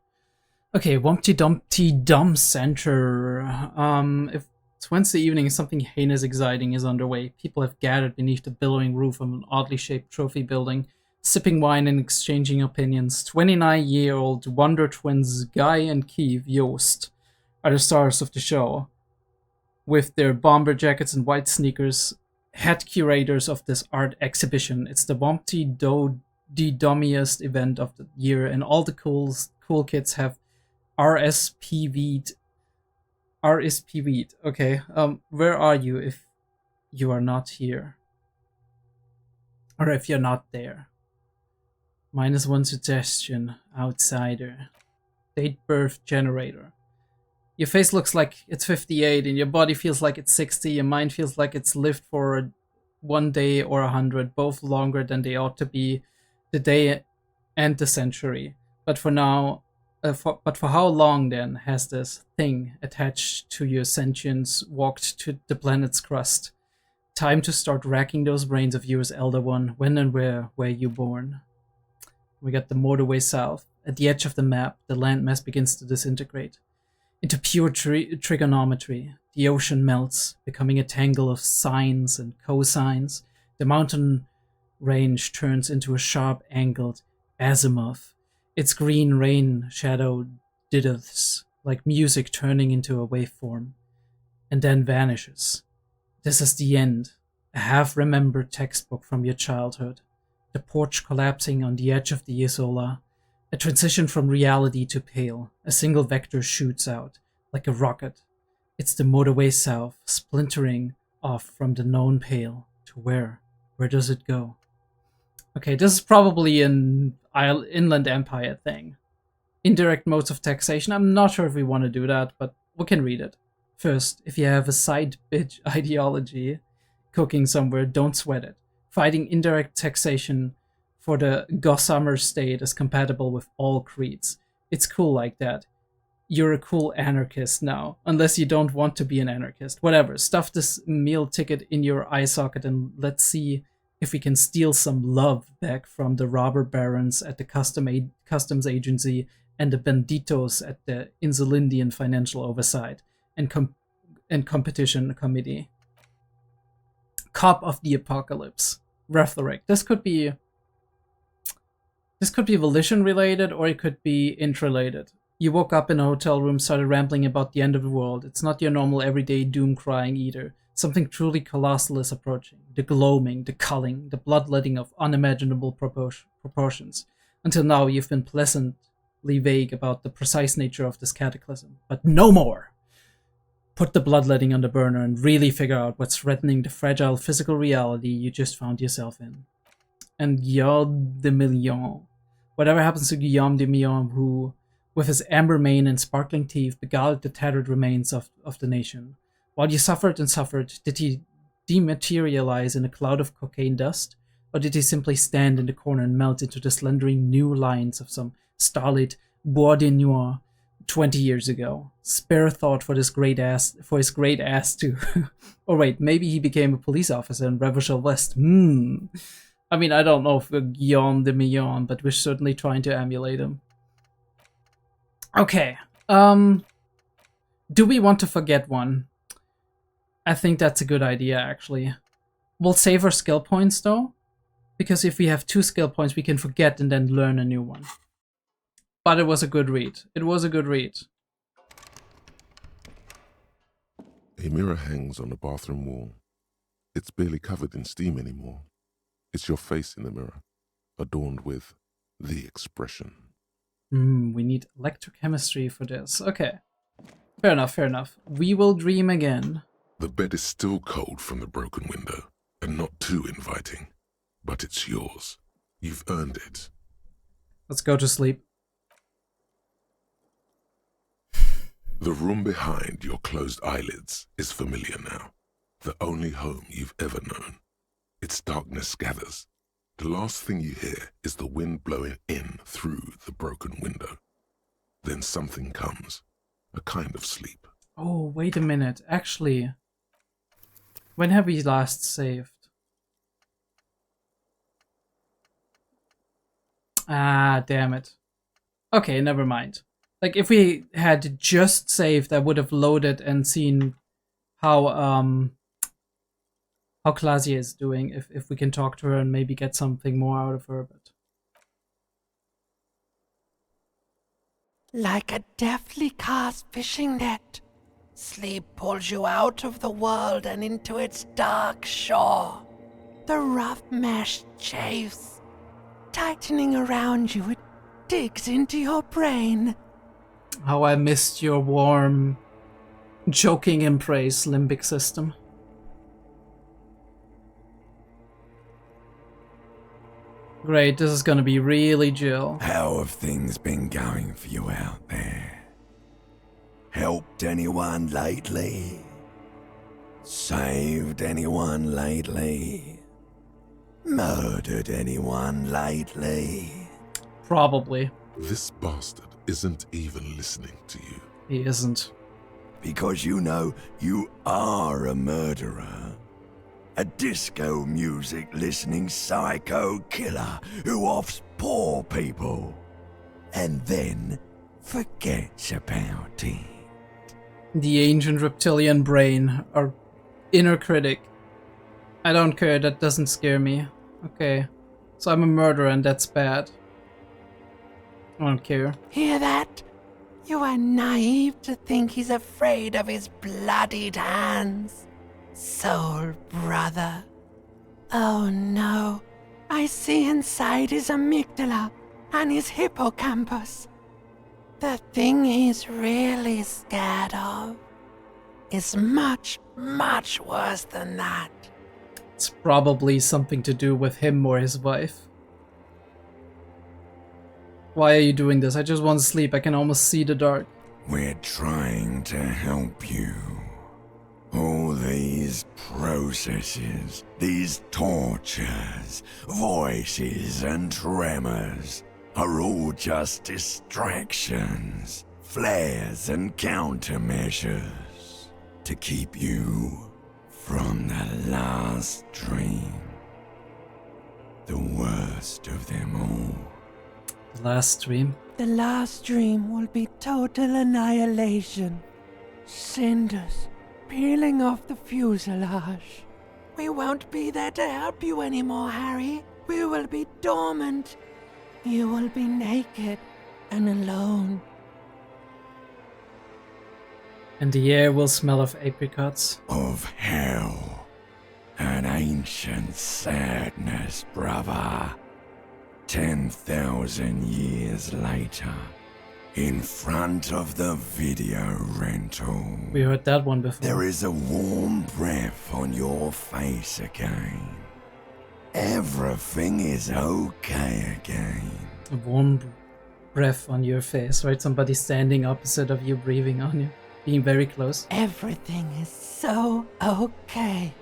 Okay, Wumpty Dumpty Dumb Center. If it's Wednesday evening, something heinous exciting is underway. People have gathered beneath the billowing roof of an oddly shaped trophy building, sipping wine and exchanging opinions. 29-year-old Wonder Twins Guy and Keith Yost are the stars of the show. With their bomber jackets and white sneakers, head curators of this art exhibition. It's the Wumpty the dummiest event of the year, and all the cool kids have RSPV'd. Okay, where are you if you are not here? Or if you're not there? -1 suggestion. Outsider. Date birth generator. Your face looks like it's 58, and your body feels like it's 60. Your mind feels like it's lived for 1 day or 100, both longer than they ought to be. The day and the century. But for now, for how long then has this thing attached to your sentience walked to the planet's crust? Time to start racking those brains of yours, Elder One. When and where were you born? We got the motorway south. At the edge of the map, the landmass begins to disintegrate into pure trigonometry. The ocean melts, becoming a tangle of sines and cosines. The mountain range turns into a sharp-angled azimuth. Its green rain shadow dithers, like music turning into a waveform, and then vanishes. This is the end, a half-remembered textbook from your childhood. The porch collapsing on the edge of the Isola, a transition from reality to pale. A single vector shoots out, like a rocket. It's the motorway south, splintering off from the known pale. To where? Where does it go? Okay, this is probably an Inland Empire thing. Indirect modes of taxation. I'm not sure if we want to do that, but we can read it. First, if you have a side bitch ideology cooking somewhere, don't sweat it. Fighting indirect taxation for the Gossamer state is compatible with all creeds. It's cool like that. you're a cool anarchist now, unless you don't want to be an anarchist. Whatever, stuff this meal ticket in your eye socket and let's see if we can steal some love back from the robber barons at the customs agency and the banditos at the Insulindian Financial Oversight and Competition Committee. Cop of the Apocalypse. Rhetoric. This could be volition related, or it could be interrelated. You woke up in a hotel room, started rambling about the end of the world. It's not your normal everyday doom crying either. Something truly colossal is approaching. The gloaming, the culling, the bloodletting of unimaginable proportions. Until now, you've been pleasantly vague about the precise nature of this cataclysm. But no more! Put the bloodletting on the burner and really figure out what's threatening the fragile physical reality you just found yourself in. And Guillaume de Million. Whatever happens to Guillaume de Million, who, with his amber mane and sparkling teeth, beguiled the tattered remains of the nation. While you suffered and suffered, did he dematerialize in a cloud of cocaine dust? Or did he simply stand in the corner and melt into the slendering new lines of some starlit Bois de Nuit 20 years ago? Spare thought for his great ass too. Or wait, maybe he became a police officer in Revachol West. I mean, I don't know if we're Guillaume de Million, but we're certainly trying to emulate him. Okay. Do we want to forget one? I think that's a good idea, actually. We'll save our skill points, though. Because if we have 2 skill points, we can forget and then learn a new one. But it was a good read. It was a good read. A mirror hangs on the bathroom wall. It's barely covered in steam anymore. It's your face in the mirror, adorned with the expression. We need electrochemistry for this. Okay. Fair enough, fair enough. We will dream again. The bed is still cold from the broken window, and not too inviting. But it's yours. You've earned it. Let's go to sleep. The room behind your closed eyelids is familiar now. The only home you've ever known. Its darkness gathers. The last thing you hear is the wind blowing in through the broken window. Then something comes. A kind of sleep. Oh, wait a minute. Actually, when have we last saved? Ah, damn it. Okay, never mind. Like, if we had just saved, I would have loaded and seen how Claudia is doing, if we can talk to her and maybe get something more out of her, but... Like a deftly cast fishing net, sleep pulls you out of the world and into its dark shore. The rough mesh chafes, tightening around you, it digs into your brain. How I missed your warm, joking embrace, limbic system. Great, this is gonna be really Jill. How have things been going for you out there? Helped anyone lately? Saved anyone lately? Murdered anyone lately? Probably. This bastard isn't even listening to you. He isn't. Because you know you are a murderer. A disco music listening psycho killer who offs poor people and then forgets about it. The ancient reptilian brain, our inner critic. I don't care, that doesn't scare me. Okay, so I'm a murderer and that's bad. I don't care. Hear that? You are naive to think he's afraid of his bloodied hands. Soul brother. Oh no, I see inside his amygdala and his hippocampus. The thing he's really scared of is much, much worse than that. It's probably something to do with him or his wife. Why are you doing this? I just want to sleep. I can almost see the dark. We're trying to help you. All these processes, these tortures, voices and tremors are all just distractions flares and countermeasures to keep you from the last dream. The worst of them all. The last dream? The last dream will be total annihilation. Cinders peeling off the fuselage. We won't be there to help you anymore, Harry. We will be dormant. You will be naked and alone. And the air will smell of apricots. Of hell. An ancient sadness, brother. 10,000 years later, in front of the video rental. We heard that one before. There is a warm breath on your face again. Everything is okay again. A warm breath on your face, right? Somebody standing opposite of you, breathing on you, being very close. Everything is so okay.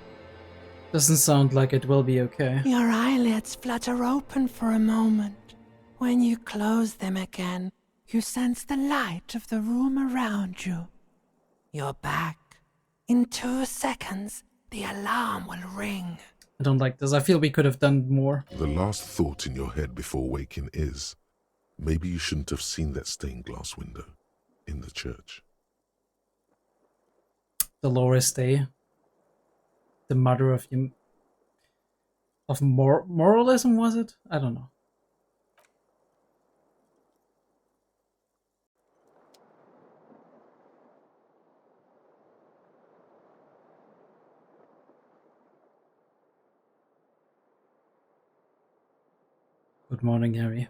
Doesn't sound like it will be okay. Your eyelids flutter open for a moment. When you close them again, you sense the light of the room around you. You're back. In 2 seconds, the alarm will ring. I don't like this. I feel we could have done more. The last thought in your head before waking is, maybe you shouldn't have seen that stained glass window in the church. Dolores Day, the mother of moralism, was it? I don't know. Good morning, Harry.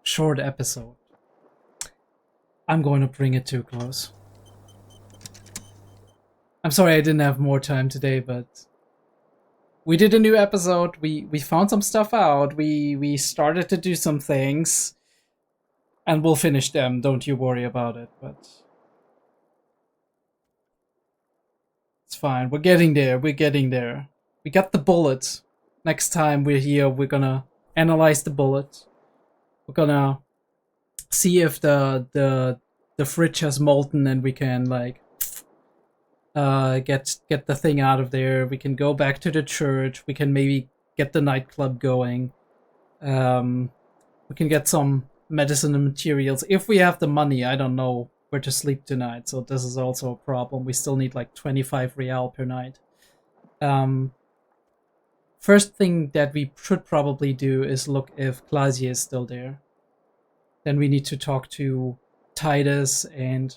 Short episode. I'm going to bring it to a close. I'm sorry I didn't have more time today, but we did a new episode. We found some stuff out. We started to do some things. And we'll finish them, don't you worry about it, but it's fine. We're getting there, We got the bullet. Next time we're here, we're gonna analyze the bullet. We're gonna see if the fridge has molten and we can like get the thing out of there. We can go back to the church. We can maybe get the nightclub going. We can get some medicine and materials. If we have the money, I don't know where to sleep tonight, so this is also a problem. We still need like 25 real per night. First thing that we should probably do is look if Glazier is still there. Then we need to talk to Titus, and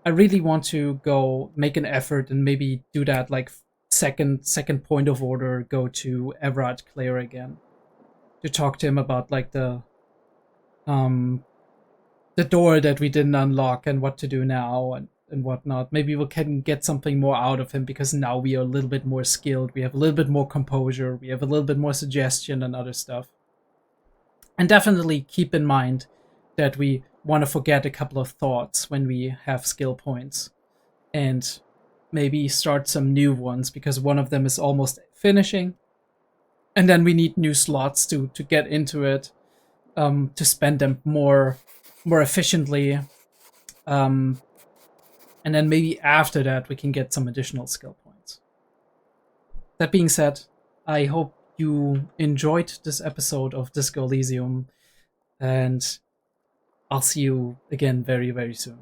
I really want to go make an effort and maybe do that like second point of order, go to Everard Clare again to talk to him about like the door that we didn't unlock and what to do now and whatnot. Maybe we can get something more out of him because now we are a little bit more skilled. We have a little bit more composure. We have a little bit more suggestion and other stuff. And definitely keep in mind that we want to forget a couple of thoughts when we have skill points and maybe start some new ones because one of them is almost finishing. And then we need new slots to get into it. To spend them more efficiently, and then maybe after that we can get some additional skill points. That being said, I hope you enjoyed this episode of Disco Elysium, and I'll see you again very, very soon.